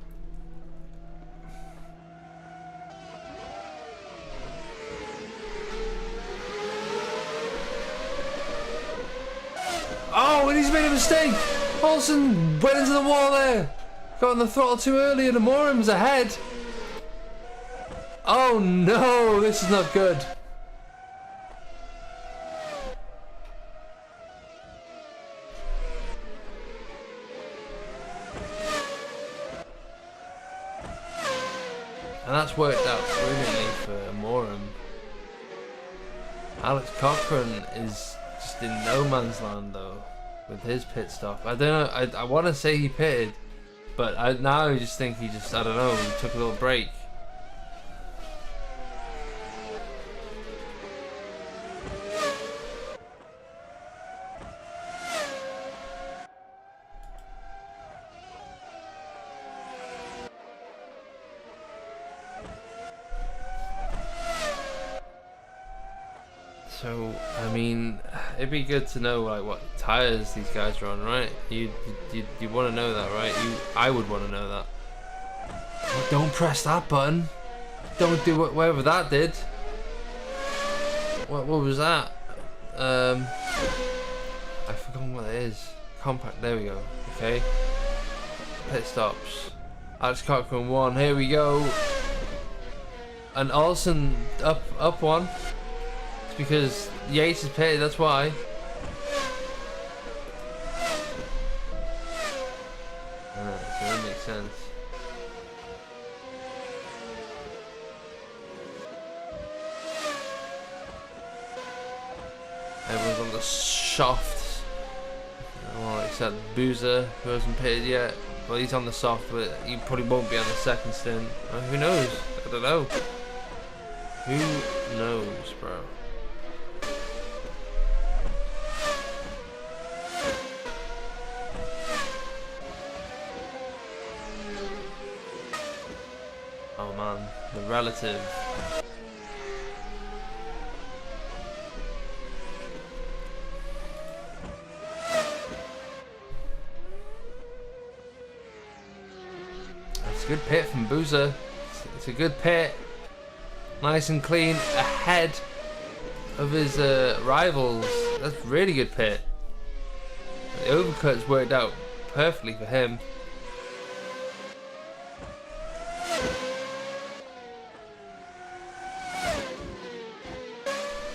Oh, and he's made a mistake! Olsen went into the wall there! Got on the throttle too early and Amorim's ahead! Oh no, this is not good. And that's worked out brilliantly for Morum. Alex Cochran is just in no man's land though with his pit stop. I don't know, I want to say he pitted, but now I just think he just, I don't know, he took a little break. So, I mean, it'd be good to know like what tires these guys are on, right? You want to know that, right? I would want to know that. Oh, don't press that button. Don't do whatever that did. What was that? I've forgotten what it is. Compact. There we go. Okay. Pit stops. Alex Cochran 1. Here we go. And Olsen up 1. Because Yates is pitted, that's why. So that makes sense. Everyone's on the soft. Well, except Boozer, who hasn't pitted yet. Well, he's on the soft, but he probably won't be on the second stint. Who knows? I don't know. Who knows, bro? Oh man, the relative. That's a good pit from Boozer. It's a good pit. nice and clean, ahead of his rivals. That's really good pit. The overcuts worked out perfectly for him.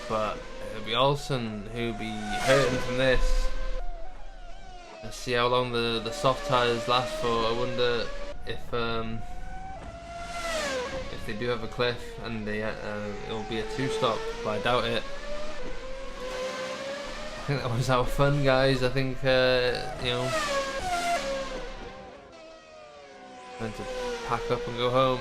But it'll be Olsen who'll be hurting from this. Let's see how long the soft tires last for. I wonder if they do have a cliff and it'll be a 2-stop, but I doubt it. I think that was our fun, guys. I think you know, I'm going to pack up and go home.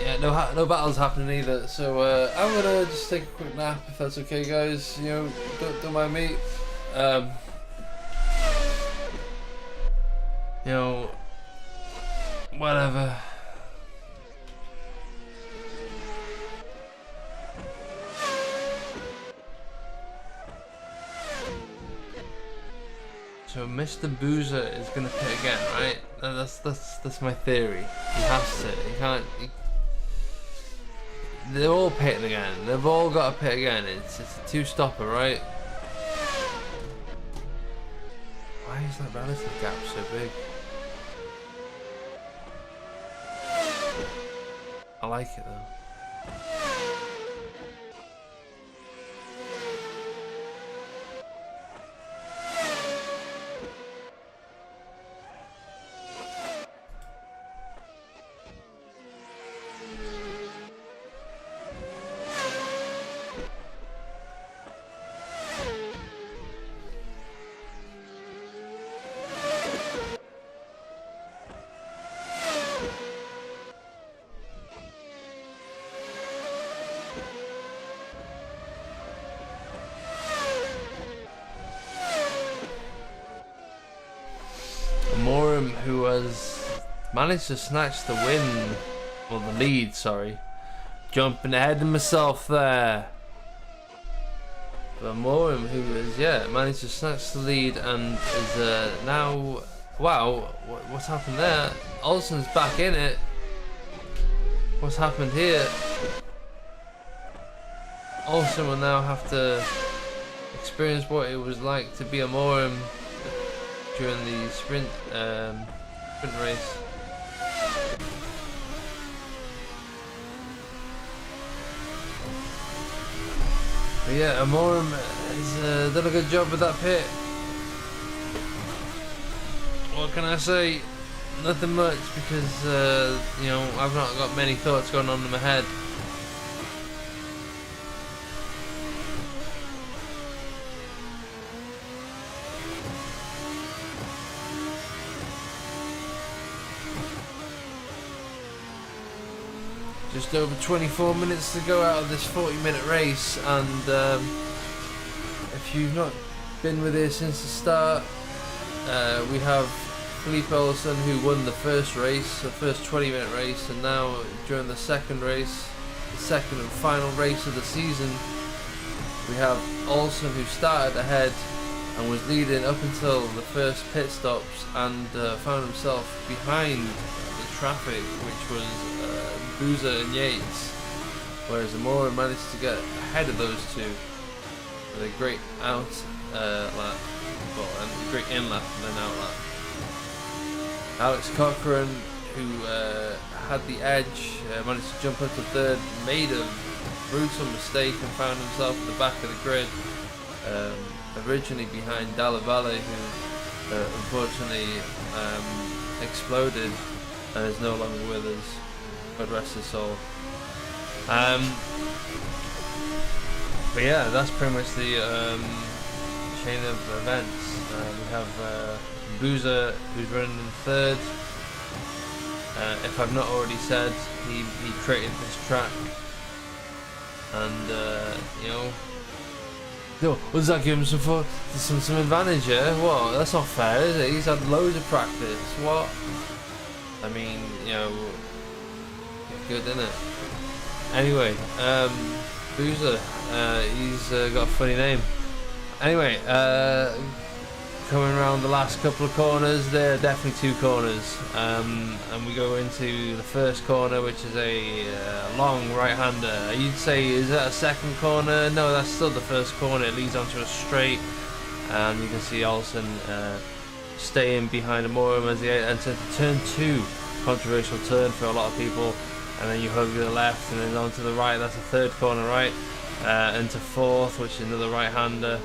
Yeah, no battles happening either. So I'm gonna just take a quick nap if that's okay, guys. You know, don't mind me. You know, whatever. So Mr. Boozer is gonna pit again, right? That's my theory. He has to. He can't. They're all pitting again. They've all got to pit again. It's a 2-stopper, right? Why is that relative gap so big? I like it though. Who has managed to snatch the win, or the lead, sorry. Jumping ahead of myself there. But Morim, who has, yeah, managed to snatch the lead and is now, wow, what's happened there? Olsen's back in it. What's happened here? Olsen will now have to experience what it was like to be a Morim during the sprint race. But yeah, Amorim has done a good job with that pit. What can I say? Nothing much, because you know, I've not got many thoughts going on in my head. Just over 24 minutes to go out of this 40-minute race, and if you've not been with us since the start, we have Felipe Olsen, who won the first race, the first 20-minute race, and now during the second race, the second and final race of the season, we have Olsen, who started ahead and was leading up until the first pit stops, and found himself behind the traffic, which was Boozer and Yates, whereas Amora managed to get ahead of those two with a great out lap, well, and a great in lap and then out lap. Alex Cochran, who had the edge, managed to jump up to third, made a brutal mistake and found himself at the back of the grid, originally behind Dalla Valle, who unfortunately exploded and is no longer with us. God rest his soul. But yeah, that's pretty much the chain of events. We have Boozer, who's running in third. If I've not already said, he created this track, and you know, does that give him some advantage? Yeah, what? That's not fair, is it? He's had loads of practice. What? I mean, you know. Good, isn't it? Anyway, Boozer, he's got a funny name. Anyway, coming around the last couple of corners. There are definitely 2 corners, and we go into the first corner, which is a long right-hander. You'd say, is that a second corner? No, that's still the first corner. It leads onto a straight, and you can see Olsen staying behind Amorim as they enter turn 2. Controversial turn for a lot of people, and then you hug to the left, and then onto the right. That's a third corner, right? Into fourth, which is another right-hander.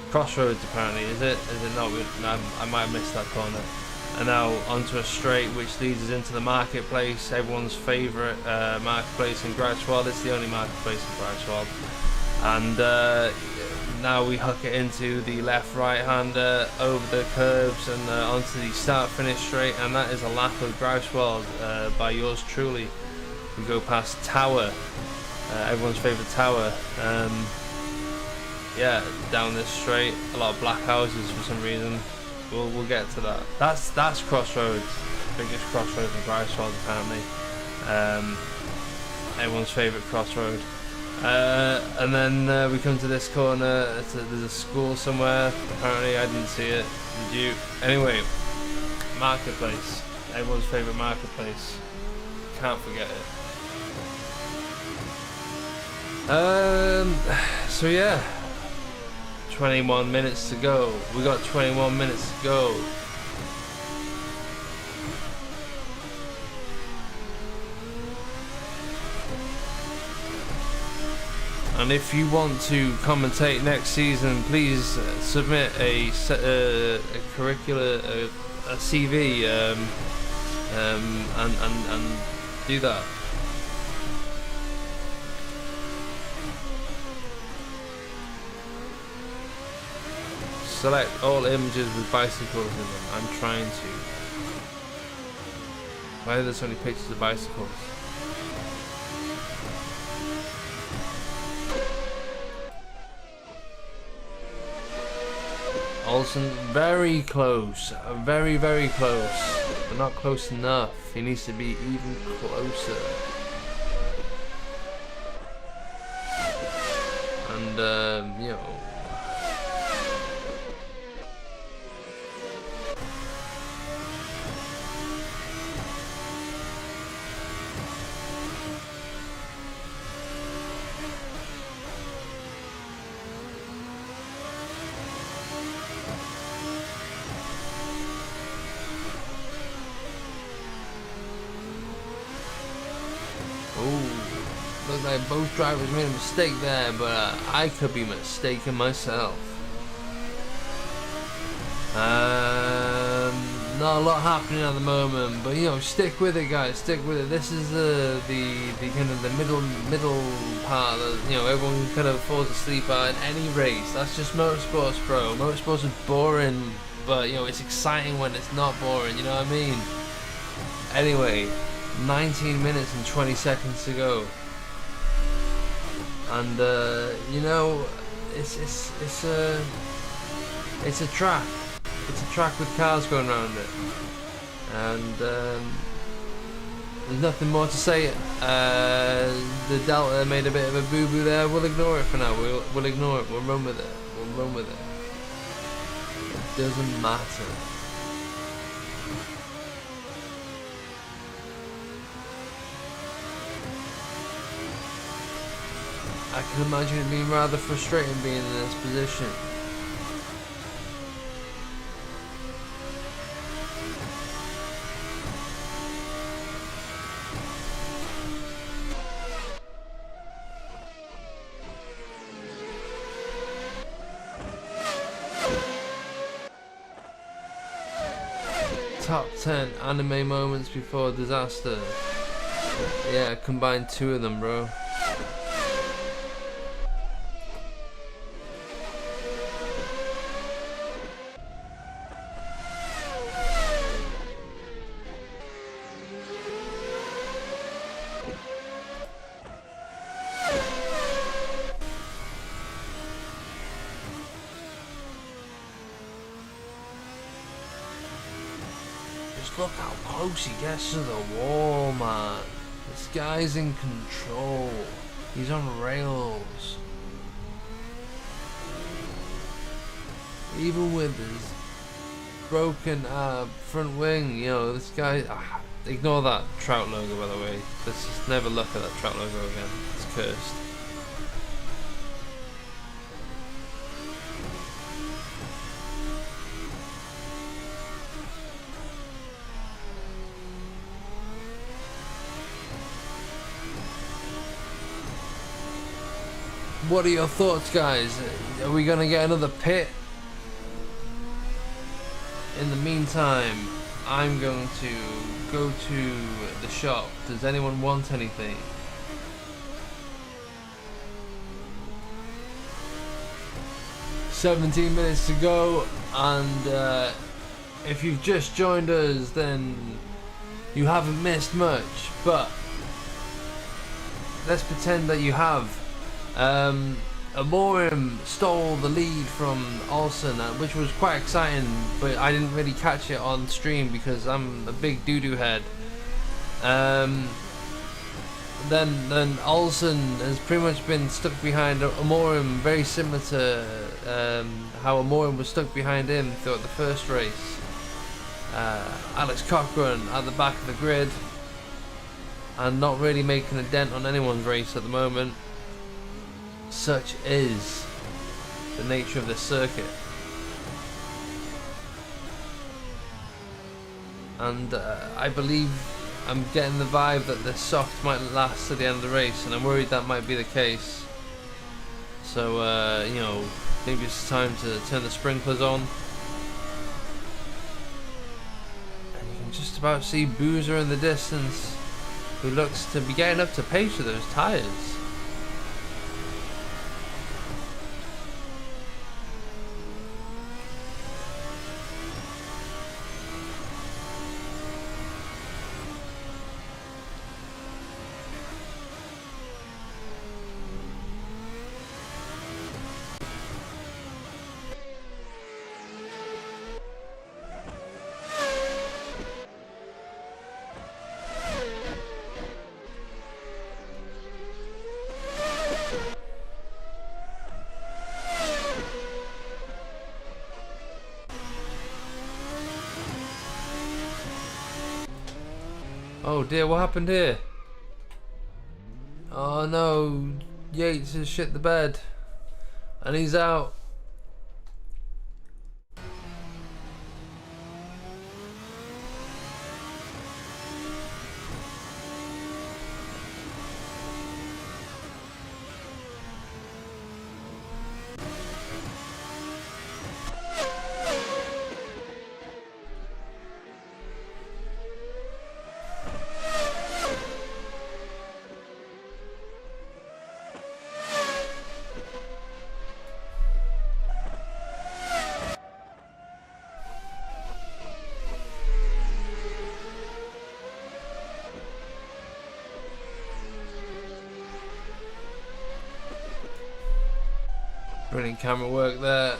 Crossroads, apparently, is it? Is it not? I might have missed that corner. And now onto a straight, which leads us into the marketplace, everyone's favourite marketplace in Greifswald. It's the only marketplace in Greifswald. And now we hook it into the left-right-hander, over the curves, and onto the start-finish straight. And that is a lap of Greifswald by yours truly. We go past Tower, everyone's favourite Tower. Yeah, down this straight, a lot of black houses for some reason. We'll get to that. That's Crossroads, biggest crossroads in Greifswald apparently. Everyone's favourite crossroad. And then we come to this corner. There's a school somewhere. Apparently, I didn't see it. Did you? Anyway, marketplace. Everyone's favourite marketplace. Can't forget it. So yeah. 21 minutes to go. We got 21 minutes to go. And if you want to commentate next season, please submit a curricular, a CV, and do that. Select all images with bicycles in them. I'm trying to. Why are there so many pictures of bicycles? Olsen, very close. Very, very close. But not close enough. He needs to be even closer. And, you know. Looks like both drivers made a mistake there, but I could be mistaken myself. Not a lot happening at the moment, but you know, stick with it, guys. Stick with it. This is the kind of the middle part that, you know, everyone kind of falls asleep at in any race. That's just motorsports, bro. Motorsports is boring, but you know, it's exciting when it's not boring. You know what I mean? Anyway. 19 minutes and 20 seconds to go, and you know, it's a track. It's a track with cars going around it, and there's nothing more to say. The Delta made a bit of a boo-boo there. We'll ignore it for now. We'll ignore it. We'll run with it. We'll run with it. It doesn't matter. I can imagine it being rather frustrating being in this position. Top 10 anime moments before disaster. Yeah, combine 2 of them, bro. Look how close he gets to the wall, man. This guy's in control. He's on rails. Even with his broken front wing. You know, this guy. Ignore that Trout logo, by the way. Let's just never look at that Trout logo again. It's cursed. What are your thoughts, guys? Are we gonna get another pit? In the meantime, I'm going to go to the shop. Does anyone want anything? "17 minutes to go," and if you've just joined us, then you haven't missed much, but let's pretend that you have. Amorim stole the lead from Olsen, which was quite exciting, but I didn't really catch it on stream because I'm a big doo-doo head. Then Olsen has pretty much been stuck behind Amorim, very similar to how Amorim was stuck behind him throughout the first race. Alex Cochran at the back of the grid and not really making a dent on anyone's race at the moment. Such is the nature of this circuit. And I believe I'm getting the vibe that the soft might last to the end of the race, and I'm worried that might be the case. So, you know, maybe it's time to turn the sprinklers on. And you can just about see Boozer in the distance, who looks to be getting up to pace with those tyres. Oh dear, what happened here? Oh no, Yates has shit the bed. And he's out. Brilliant camera work there.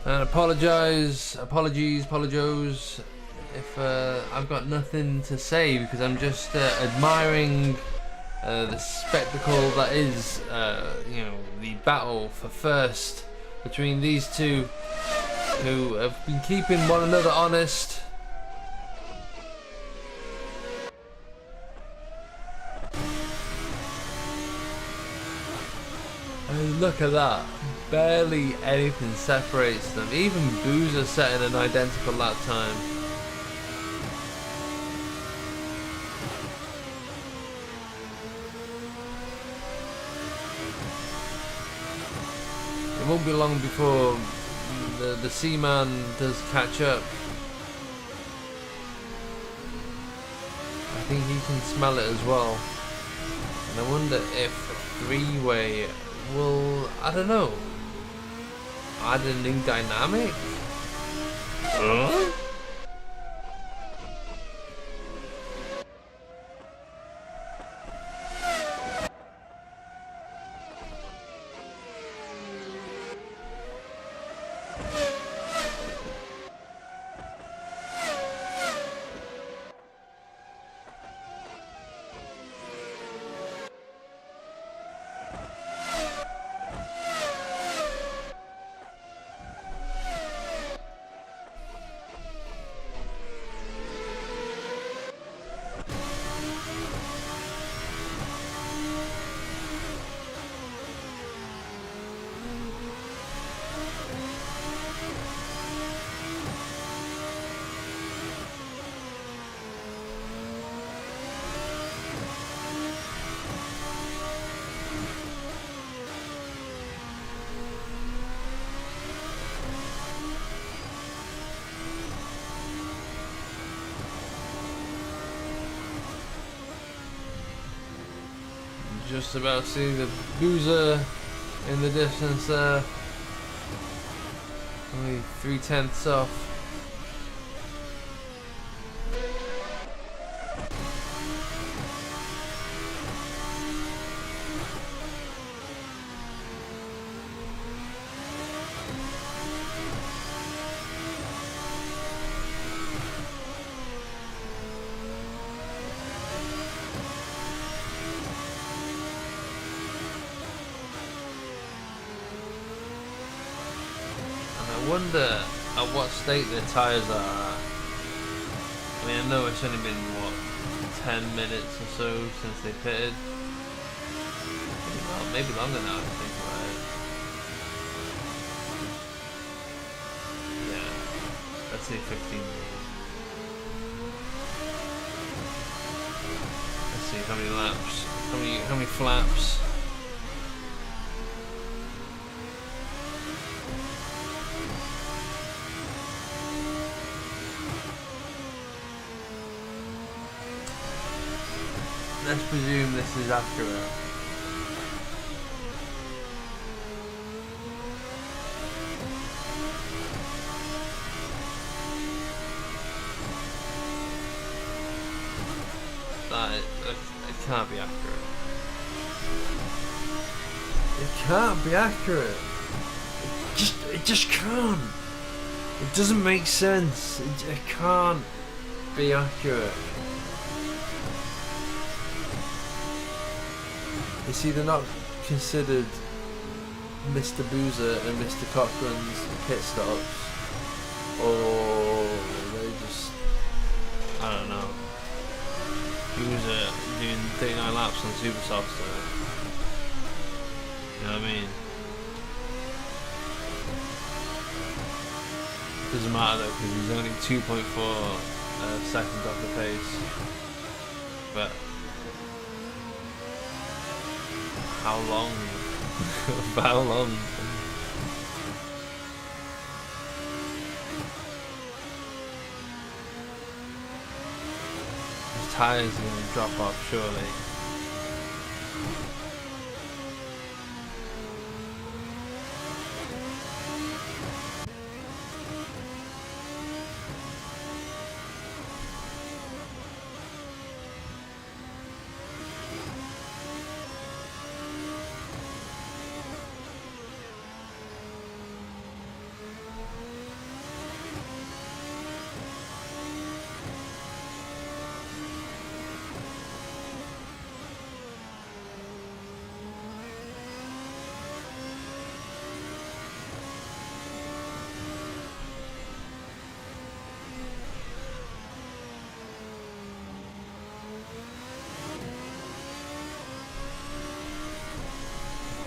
And apologies if I've got nothing to say, because I'm just admiring the spectacle that is, you know, the battle for first between these two, who have been keeping one another honest. And look at that. Barely anything separates them. Even Boozer setting an identical lap time. It won't be long before the Seaman does catch up. I think he can smell it as well. And I wonder if three-way will, I don't know, add a new dynamic? Huh? just about see the Boozer in the distance there. Only 3/10 off. I wonder at what state their tyres are at. I mean, I know it's only been, what, 10 minutes or so since they pitted. Well, maybe longer now if I think about it. Yeah, let's say 15 minutes. Let's see how many laps, how many flaps. Let's presume this is accurate. It can't be accurate. It can't be accurate. It just can't. It doesn't make sense. It can't be accurate. It's either not considered Mr. Boozer and Mr. Cochrane's pit stops, or they just, I don't know, Boozer doing 39 laps on super softs. You know what I mean? Doesn't matter though, because he's only 2.4 seconds off the pace. But how long? For how long? His tyres are going to drop off surely.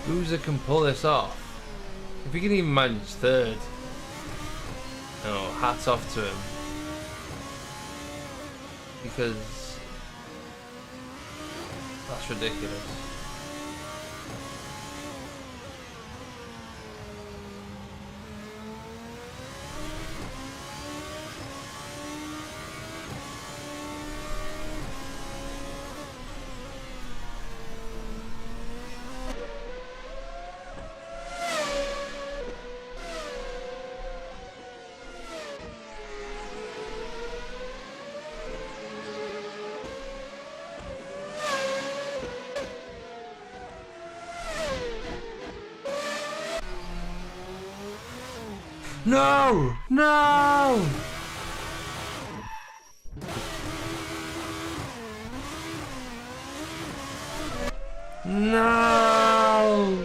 Boozer can pull this off. If he can even manage third, hats off to him. Because that's ridiculous. No! No! No!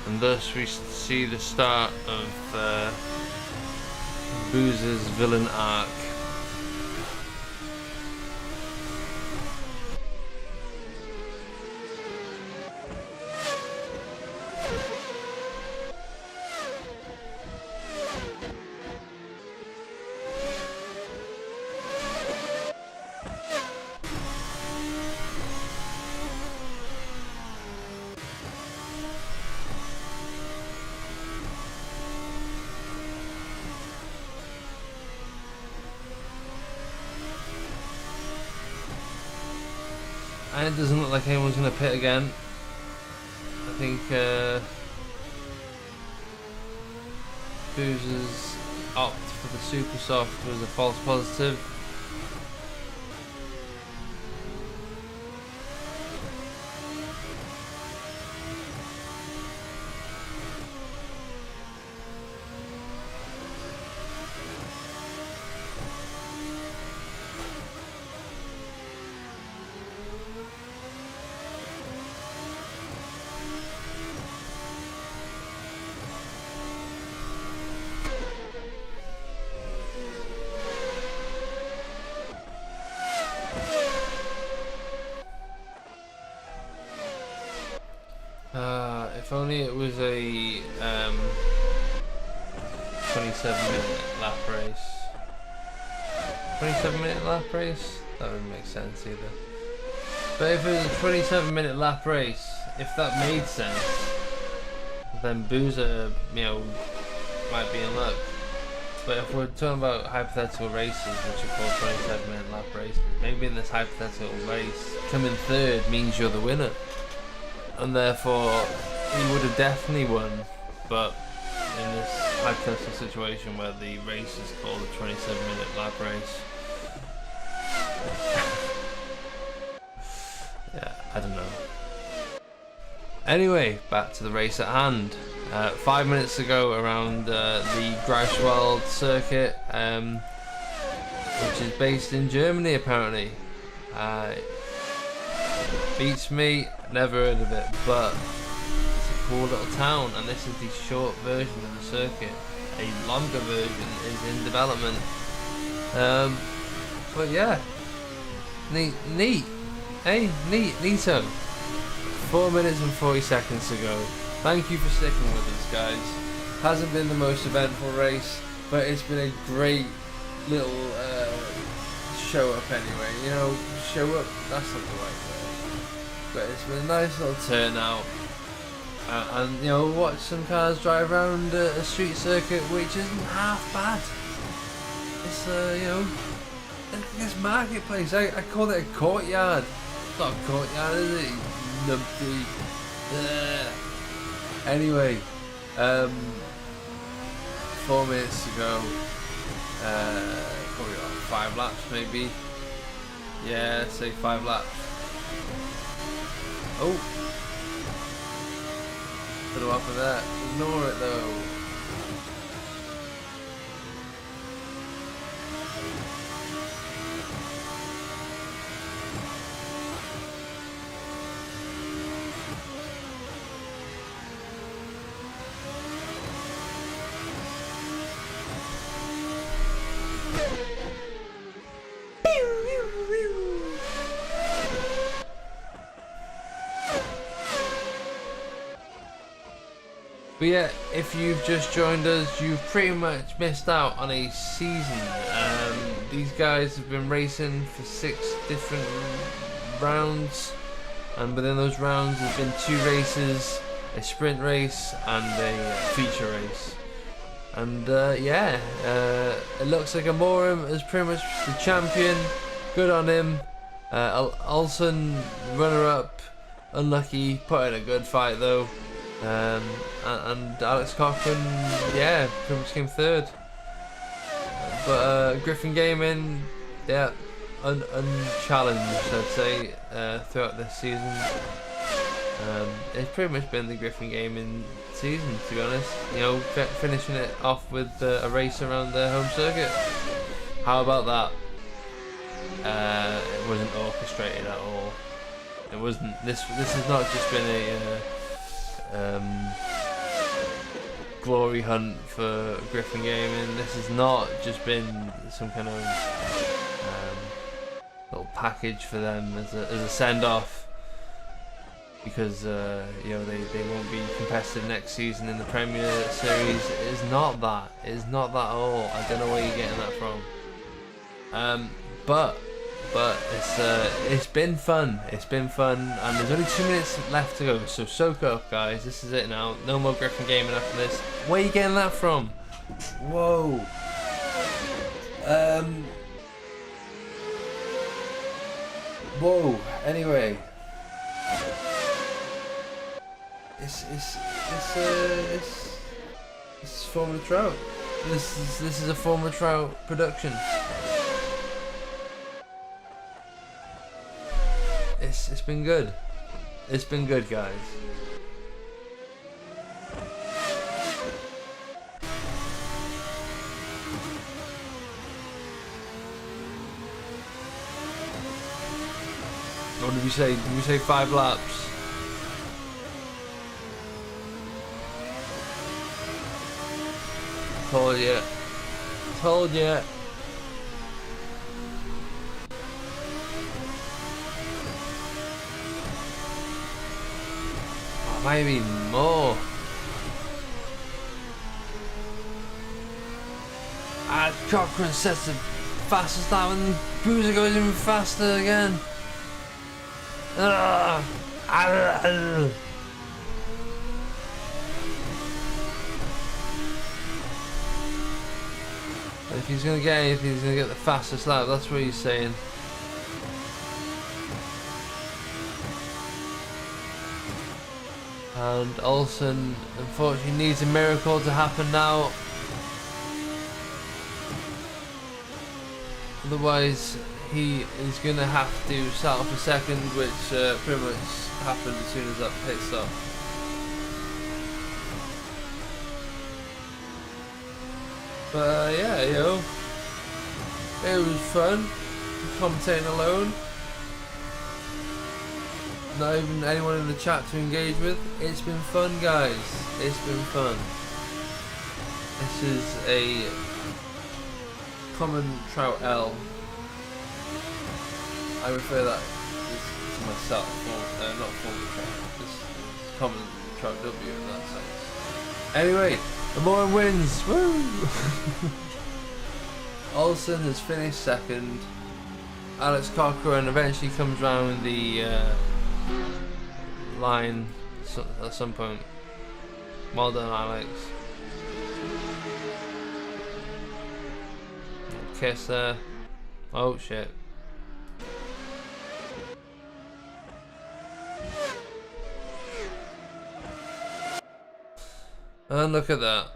And thus we see the start of Boozer's villain arc. And it doesn't look like anyone's going to pit again. I think Boozer's opt for the super soft was a false positive. If only it was a 27-minute lap race. 27-minute lap race? That wouldn't make sense either. But if it was a 27-minute lap race, if that made sense, then Boozer, might be in luck. But if we're talking about hypothetical races, which are called 27-minute lap races, maybe in this hypothetical race, coming third means you're the winner. And therefore, he would have definitely won, but in this hypothetical situation where the race is called a 27-minute lap race, yeah, I don't know. Anyway, back to the race at hand. 5 minutes ago, around the Greifswald circuit, which is based in Germany apparently. Beats me, never heard of it, but it's a cool little town, and this is the short version of the circuit. A longer version is in development. But yeah, neat, hey, neato. 4 minutes and 40 seconds to go. Thank you for sticking with us, guys. Hasn't been the most eventful race, but it's been a great little show up anyway. Show up, that's not the right word. But it's been a nice little turnout. And watch some cars drive around a street circuit, which isn't half bad. It's this marketplace. I call it a courtyard. It's not a courtyard, is it? Numpty. Anyway, 4 minutes to go. Probably like 5 laps, maybe. Yeah, say 5 laps. Oh, put him off of that. Ignore it though. But yeah, if you've just joined us, you've pretty much missed out on a season. These guys have been racing for 6 different rounds, and within those rounds there's been 2 races, a sprint race and a feature race. And it looks like Amorim is pretty much the champion. Good on him. Olsen, runner-up, unlucky, put in a good fight though. And Alex Cochran, yeah, pretty much came third. But Griffin Gaming, yeah, unchallenged, I'd say, throughout this season. It's pretty much been the Griffin Gaming season, to be honest. Finishing it off with a race around the home circuit. How about that? It wasn't orchestrated at all. It wasn't. This has not just been a glory hunt for Griffin Gaming. This has not just been some kind of little package for them as a send-off, because they won't be competitive next season in the Premier Series. It is not that. It is not that at all. I don't know where you're getting that from. But it's been fun. It's been fun, and there's only 2 minutes left to go. So soak up, guys. This is it now. No more Griffin Gaming after this. Where are you getting that from? Whoa. Whoa. Anyway, it's Formula Trout. This is a Formula Trout production. It's been good. It's been good, guys. What did we say? Did we say 5 laps? Told you. Told you. Oh, maybe more. Cochrane sets the fastest lap and Bruiser goes even faster again. If he's gonna get anything, he's gonna get the fastest lap. That's what he's saying. And Olsen, unfortunately, needs a miracle to happen now. Otherwise, he is gonna have to start off a second, which pretty much happened as soon as that pit stop. But yeah, yo, it was fun commentating alone. Not even anyone in the chat to engage with. It's been fun, guys. It's been fun. This is a common Trout L. I refer that to myself, not Formula Trout. This is common Trout W in that sense. Anyway, the more wins. Woo! Olsen has finished second. Alex Cochrane eventually comes round the line at some point. Well done, Alex. Kiss there. Oh shit. And look at that.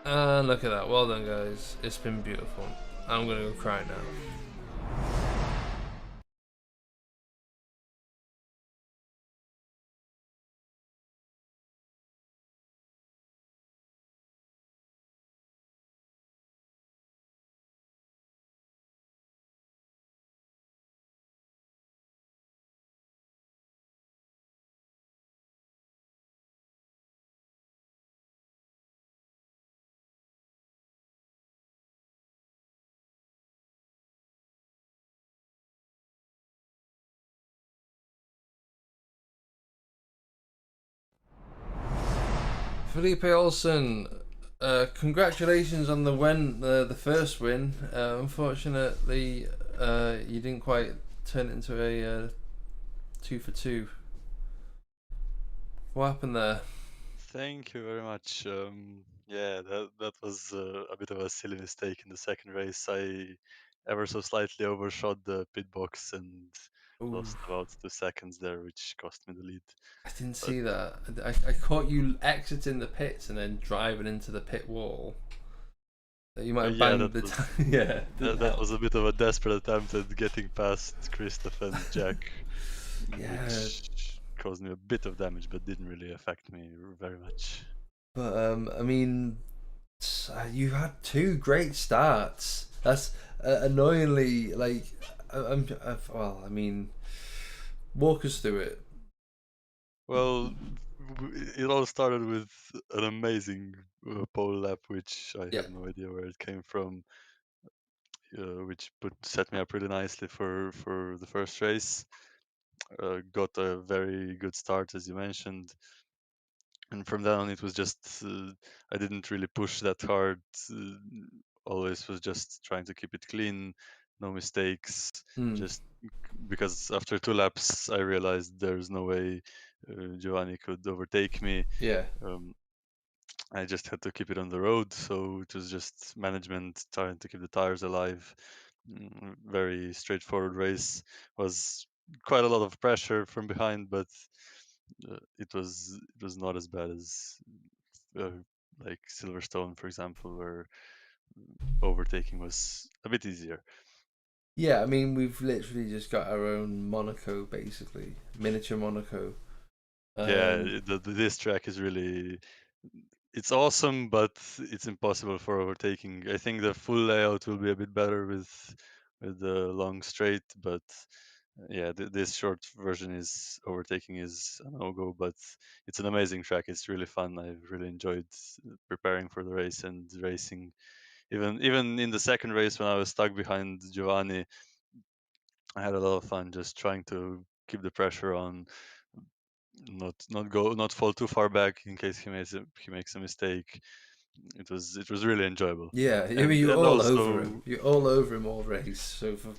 And look at that. Well done, guys. It's been beautiful. I'm gonna go cry now. Felipe Olsen, congratulations on the win, the first win. Unfortunately, you didn't quite turn it into a 2 for 2. What happened there? Thank you very much. Yeah, that was a bit of a silly mistake in the second race. I ever so slightly overshot the pit box and lost Ooh, about 2 seconds there, which cost me the lead. I didn't But see that. I caught you exiting the pits and then driving into the pit wall. You might have yeah, banged the time. Yeah, that was a bit of a desperate attempt at getting past Christoph and Jack, Yeah, which caused me a bit of damage, but didn't really affect me very much. but I mean, you had 2 great starts. That's annoyingly like well, I mean, walk us through it. Well, it all started with an amazing pole lap, which I Yeah. have no idea where it came from, which set me up really nicely for the first race. Got a very good start, as you mentioned, and from then on it was just I didn't really push that hard. Always was just trying to keep it clean, no mistakes. Mm, Just because after 2 laps, I realized there's no way Giovanni could overtake me. yeah. Um, I just had to keep it on the road, so it was just management trying to keep the tires alive. Very straightforward race. Was quite a lot of pressure from behind, but it was not as bad as uh, like Silverstone, for example, where overtaking was a bit easier. Yeah, I mean, we've literally just got our own Monaco, basically miniature Monaco. Yeah, this track is really, it's awesome, but it's impossible for overtaking. I think the full layout will be a bit better with the long straight, but yeah, this short version is overtaking is a no-go, but it's an amazing track. It's really fun. I've really enjoyed preparing for the race and racing. Even in the second race when I was stuck behind Giovanni, I had a lot of fun just trying to keep the pressure on, not fall too far back in case he makes a mistake. It was really enjoyable. Yeah, I mean, and you're and all over also him. You're all over him all race. So for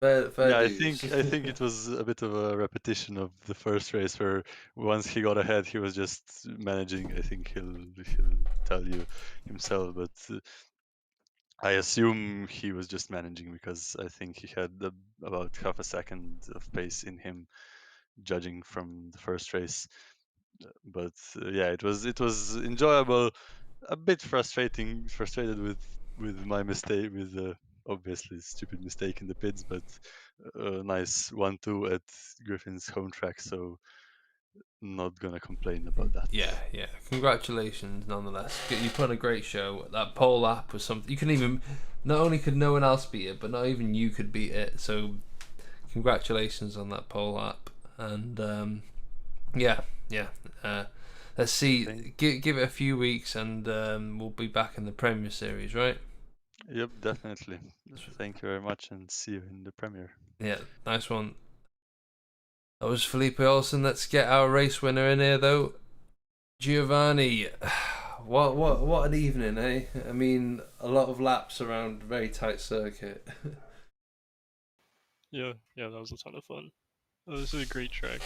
fair yeah, dues. I think it was a bit of a repetition of the first race where once he got ahead, he was just managing. I think he'll tell you himself, but I assume he was just managing because I think he had about half a second of pace in him, judging from the first race. But yeah, it was enjoyable. A bit frustrated with my mistake, with the obviously stupid mistake in the pits, but a nice 1-2 at Griffin's home track, so not gonna complain about that. Yeah, yeah. Congratulations, nonetheless. You put on a great show. That pole lap was something you couldn't even. Not only could no one else beat it, but not even you could beat it. So, congratulations on that pole lap. And yeah, yeah. Let's see. Give it a few weeks, and we'll be back in the Premier Series, right? Yep, definitely. Thank you very much, and see you in the premiere. Yeah, nice one. That was Felipe Olsen. Let's get our race winner in here, though. Giovanni, what an evening, eh? I mean, a lot of laps around a very tight circuit. Yeah, that was a ton of fun. This is a great track.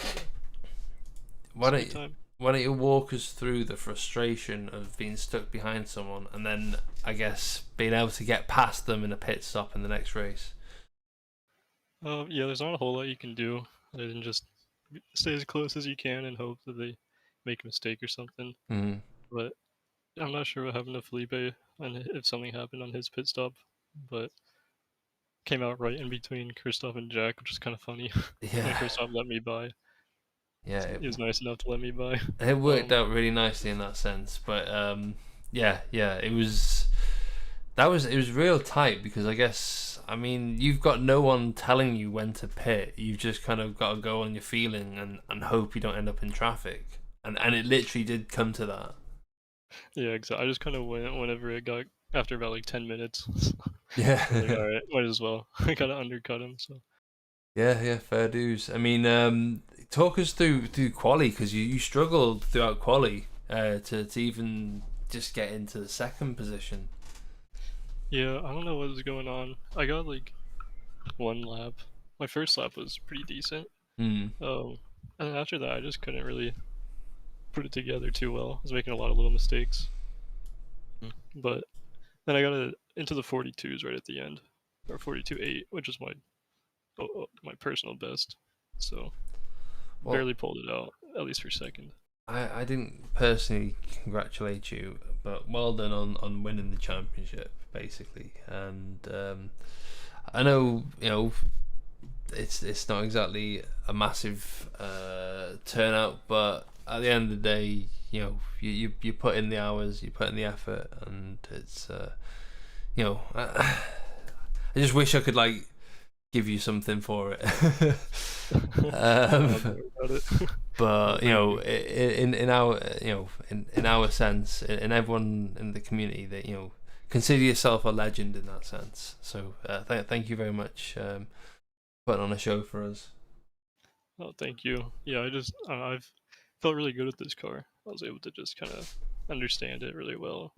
Why don't you walk us through the frustration of being stuck behind someone and then, I guess, being able to get past them in a pit stop in the next race? Yeah, there's not a whole lot you can do other than just stay as close as you can and hope that they make a mistake or something. Mm. But I'm not sure what happened to Felipe and if something happened on his pit stop, but came out right in between Christoph and Jack, which is kind of funny. Yeah. And Christoph let me by. Yeah, He was nice enough to let me by. it worked out really nicely in that sense. But yeah, it was real tight because I guess, I mean, you've got no one telling you when to pit. You've just kind of got to go on your feeling and hope you don't end up in traffic. And it literally did come to that. Yeah, exactly. I just kind of went whenever it got after about like 10 minutes. Yeah. Like, all right, might as well. I kind of undercut him. So Yeah, fair dues. I mean, talk us through quali because you struggled throughout quali to even just get into the second position. yeah, I don't know what was going on. I got like one lap. My first lap was pretty decent. Mm. And then after that, I just couldn't really put it together too well. I was making a lot of little mistakes. But then I got into the 42s right at the end, or 42.8, which is my personal best. So barely pulled it out, at least for second. I didn't personally congratulate you, but well done on winning the championship, basically. And I know, it's not exactly a massive turnout, but at the end of the day, you put in the hours, you put in the effort, and it's I just wish I could like give you something for it. But in our in our sense, in everyone in the community, that consider yourself a legend in that sense. So thank you very much putting on a show for us. Oh, thank you. Yeah, I've felt really good with this car. I was able to just kind of understand it really well.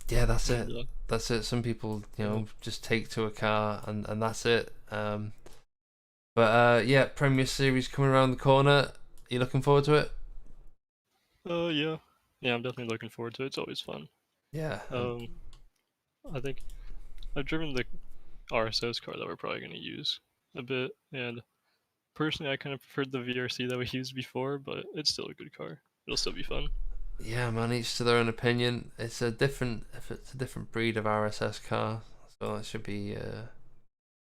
Yeah, that's it. That's it. Some people, just take to a car and that's it. But yeah, Premier Series coming around the corner. You looking forward to it? Yeah, I'm definitely looking forward to it. It's always fun. Yeah. I think I've driven the RSS car that we're probably going to use a bit, and personally, I kind of preferred the VRC that we used before, but it's still a good car. It'll still be fun. Yeah, man, each to their own opinion. It's a different breed of RSS car, so it should be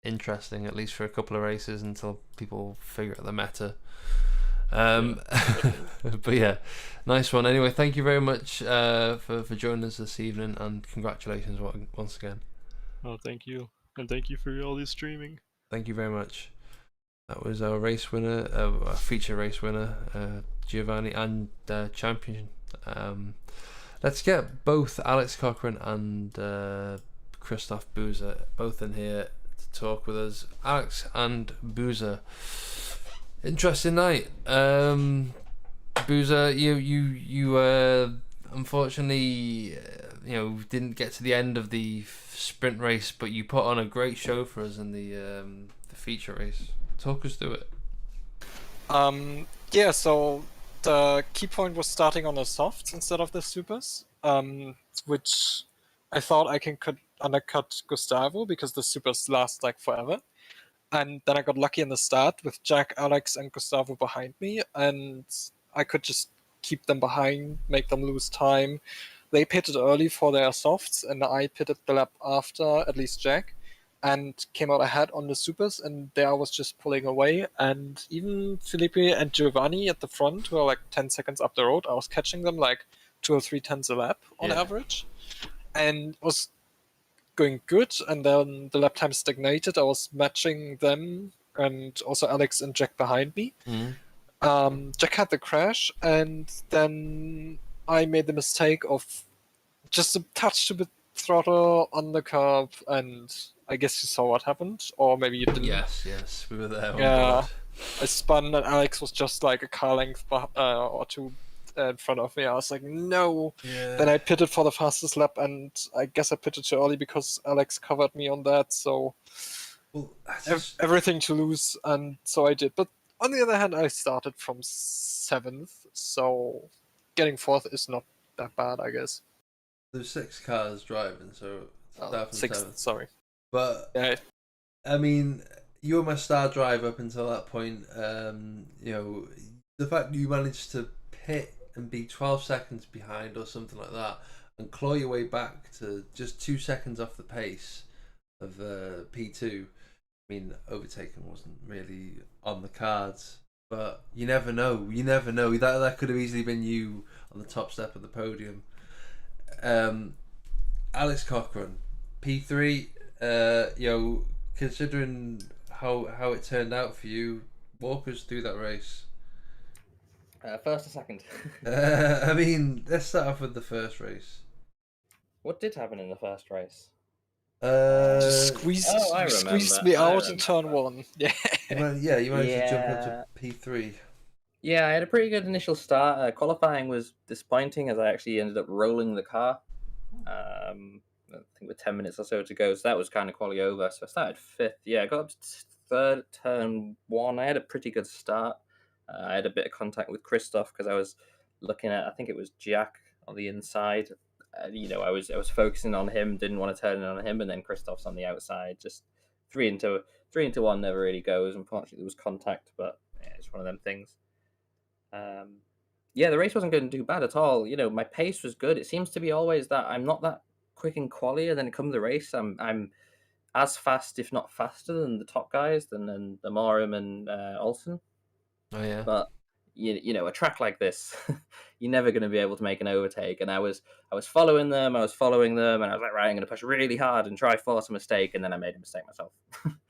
interesting, at least for a couple of races until people figure out the meta. But yeah, nice one. Anyway, thank you very much for joining us this evening, and congratulations once again. Oh, thank you, and thank you for all this streaming. Thank you very much. That was our race winner, our feature race winner, Giovanni, and champion. Let's get both Alex Cochran and Christoph Boozer both in here to talk with us. Alex and Boozer, interesting night. Boozer, you unfortunately didn't get to the end of the sprint race, but you put on a great show for us in the feature race. Talk us through it. Yeah, so the key point was starting on the softs instead of the supers, which I thought I could undercut Gustavo because the supers last like forever. And then I got lucky in the start with Jack, Alex, and Gustavo behind me, and I could just keep them behind, make them lose time. They pitted early for their softs, and I pitted the lap after, at least Jack, and came out ahead on the supers, and there I was just pulling away. And even Felipe and Giovanni at the front were like 10 seconds up the road. I was catching them like 2 or 3 tenths a lap on average, and was going good. And then the lap time stagnated. I was matching them, and also Alex and Jack behind me. Jack had the crash, and then I made the mistake of just a touch to the throttle on the curb, and I guess you saw what happened, or maybe you didn't. Yes, we were there. Yeah, I spun, and Alex was just like a car length or two in front of me. I was like, no. Yeah. Then I pitted for the fastest lap, and I guess I pitted too early because Alex covered me on that. So everything to lose, and so I did. But on the other hand, I started from 7th, so getting 4th is not that bad, I guess. There's 6 cars driving, so 6th, sorry. But yeah, I mean, you were my star driver up until that point. The fact that you managed to pit and be 12 seconds behind or something like that, and claw your way back to just 2 seconds off the pace of P2. I mean, overtaking wasn't really on the cards, but you never know. You never know. That could have easily been you on the top step of the podium. Alex Cochran, P3. Considering how it turned out for you, walk us through that race. First or second? I mean, let's start off with the first race. What did happen in the first race? Just squeezed me out in turn 1. Yeah. You managed to jump up to P3. Yeah, I had a pretty good initial start. Qualifying was disappointing as I actually ended up rolling the car. I think with 10 minutes or so to go, so that was kind of quali over. So I started 5th. Yeah, I got up to 3rd, turn 1. I had a pretty good start. I had a bit of contact with Christoph because I was looking at, I think it was Jack on the inside. I was focusing on him, didn't want to turn in on him, and then Christoph's on the outside. Just 3 into 1 never really goes. Unfortunately, there was contact, but yeah, it's one of them things. The race wasn't going to do bad at all. My pace was good. It seems to be always that I'm not that quick in quali, and then it comes the race, I'm as fast, if not faster, than the top guys, than the Morum and Olsen. Oh yeah. But a track like this, you're never going to be able to make an overtake. And I was following them, and I was like, right, I'm going to push really hard and try force a mistake, and then I made a mistake myself.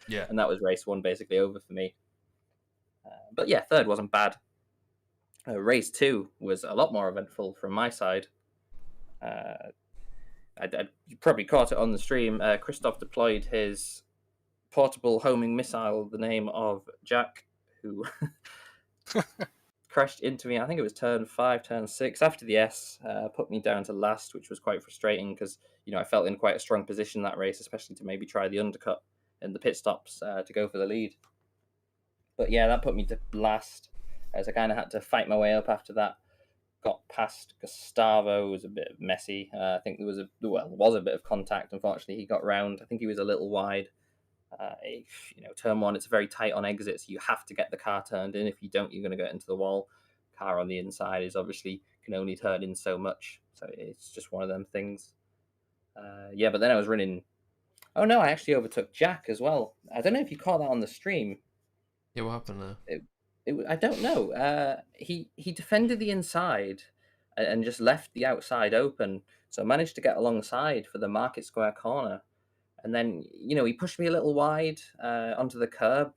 Yeah. And that was race 1 basically over for me. But yeah, 3rd wasn't bad. Race 2 was a lot more eventful from my side. You probably caught it on the stream. Christoph deployed his portable homing missile, the name of Jack, who crashed into me. I think it was turn 5, turn 6 after the S, put me down to last, which was quite frustrating because I felt in quite a strong position that race, especially to maybe try the undercut in the pit stops to go for the lead. But yeah, that put me to last, as I kind of had to fight my way up after that. Got past Gustavo, was a bit messy. I think there was a bit of contact. Unfortunately, he got round. I think he was a little wide. Turn one, it's very tight on exits. You have to get the car turned in. If you don't, you're going to go into the wall. Car on the inside is obviously can only turn in so much, so it's just one of them things. But then I was running. Oh no, I actually overtook Jack as well. I don't know if you caught that on the stream. Yeah, what happened there? I don't know. He defended the inside and just left the outside open. So I managed to get alongside for the Market Square corner, and then he pushed me a little wide onto the curb.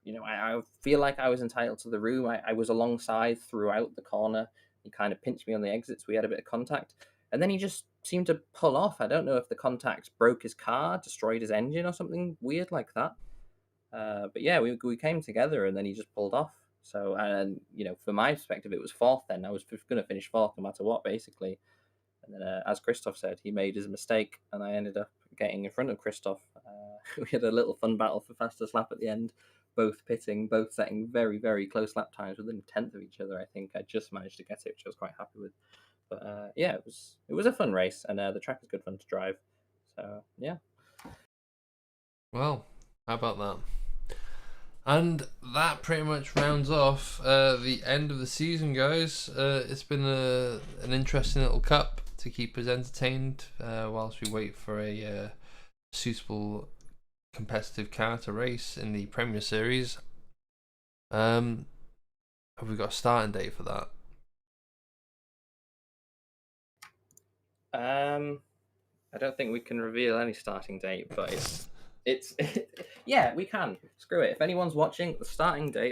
I feel like I was entitled to the room. I was alongside throughout the corner. He kind of pinched me on the exits. We had a bit of contact, and then he just seemed to pull off. I don't know if the contact broke his car, destroyed his engine, or something weird like that. But yeah, we came together, and then he just pulled off. So, and from my perspective, it was fourth. Then I was going to finish fourth no matter what, basically. And then, as Christoph said, he made his mistake, and I ended up getting in front of Christoph. We had a little fun battle for fastest lap at the end, both pitting, both setting very, very close lap times within a tenth of each other. I think I just managed to get it, which I was quite happy with. But yeah, it was a fun race, and the track is good fun to drive. So yeah. Well, how about that? And that pretty much rounds off the end of the season, guys. It's been an interesting little cup to keep us entertained whilst we wait for a suitable competitive car to race in the Premier Series. Have we got a starting date for that? I don't think we can reveal any starting date, but it's yeah, we can. Screw it. If anyone's watching, the starting date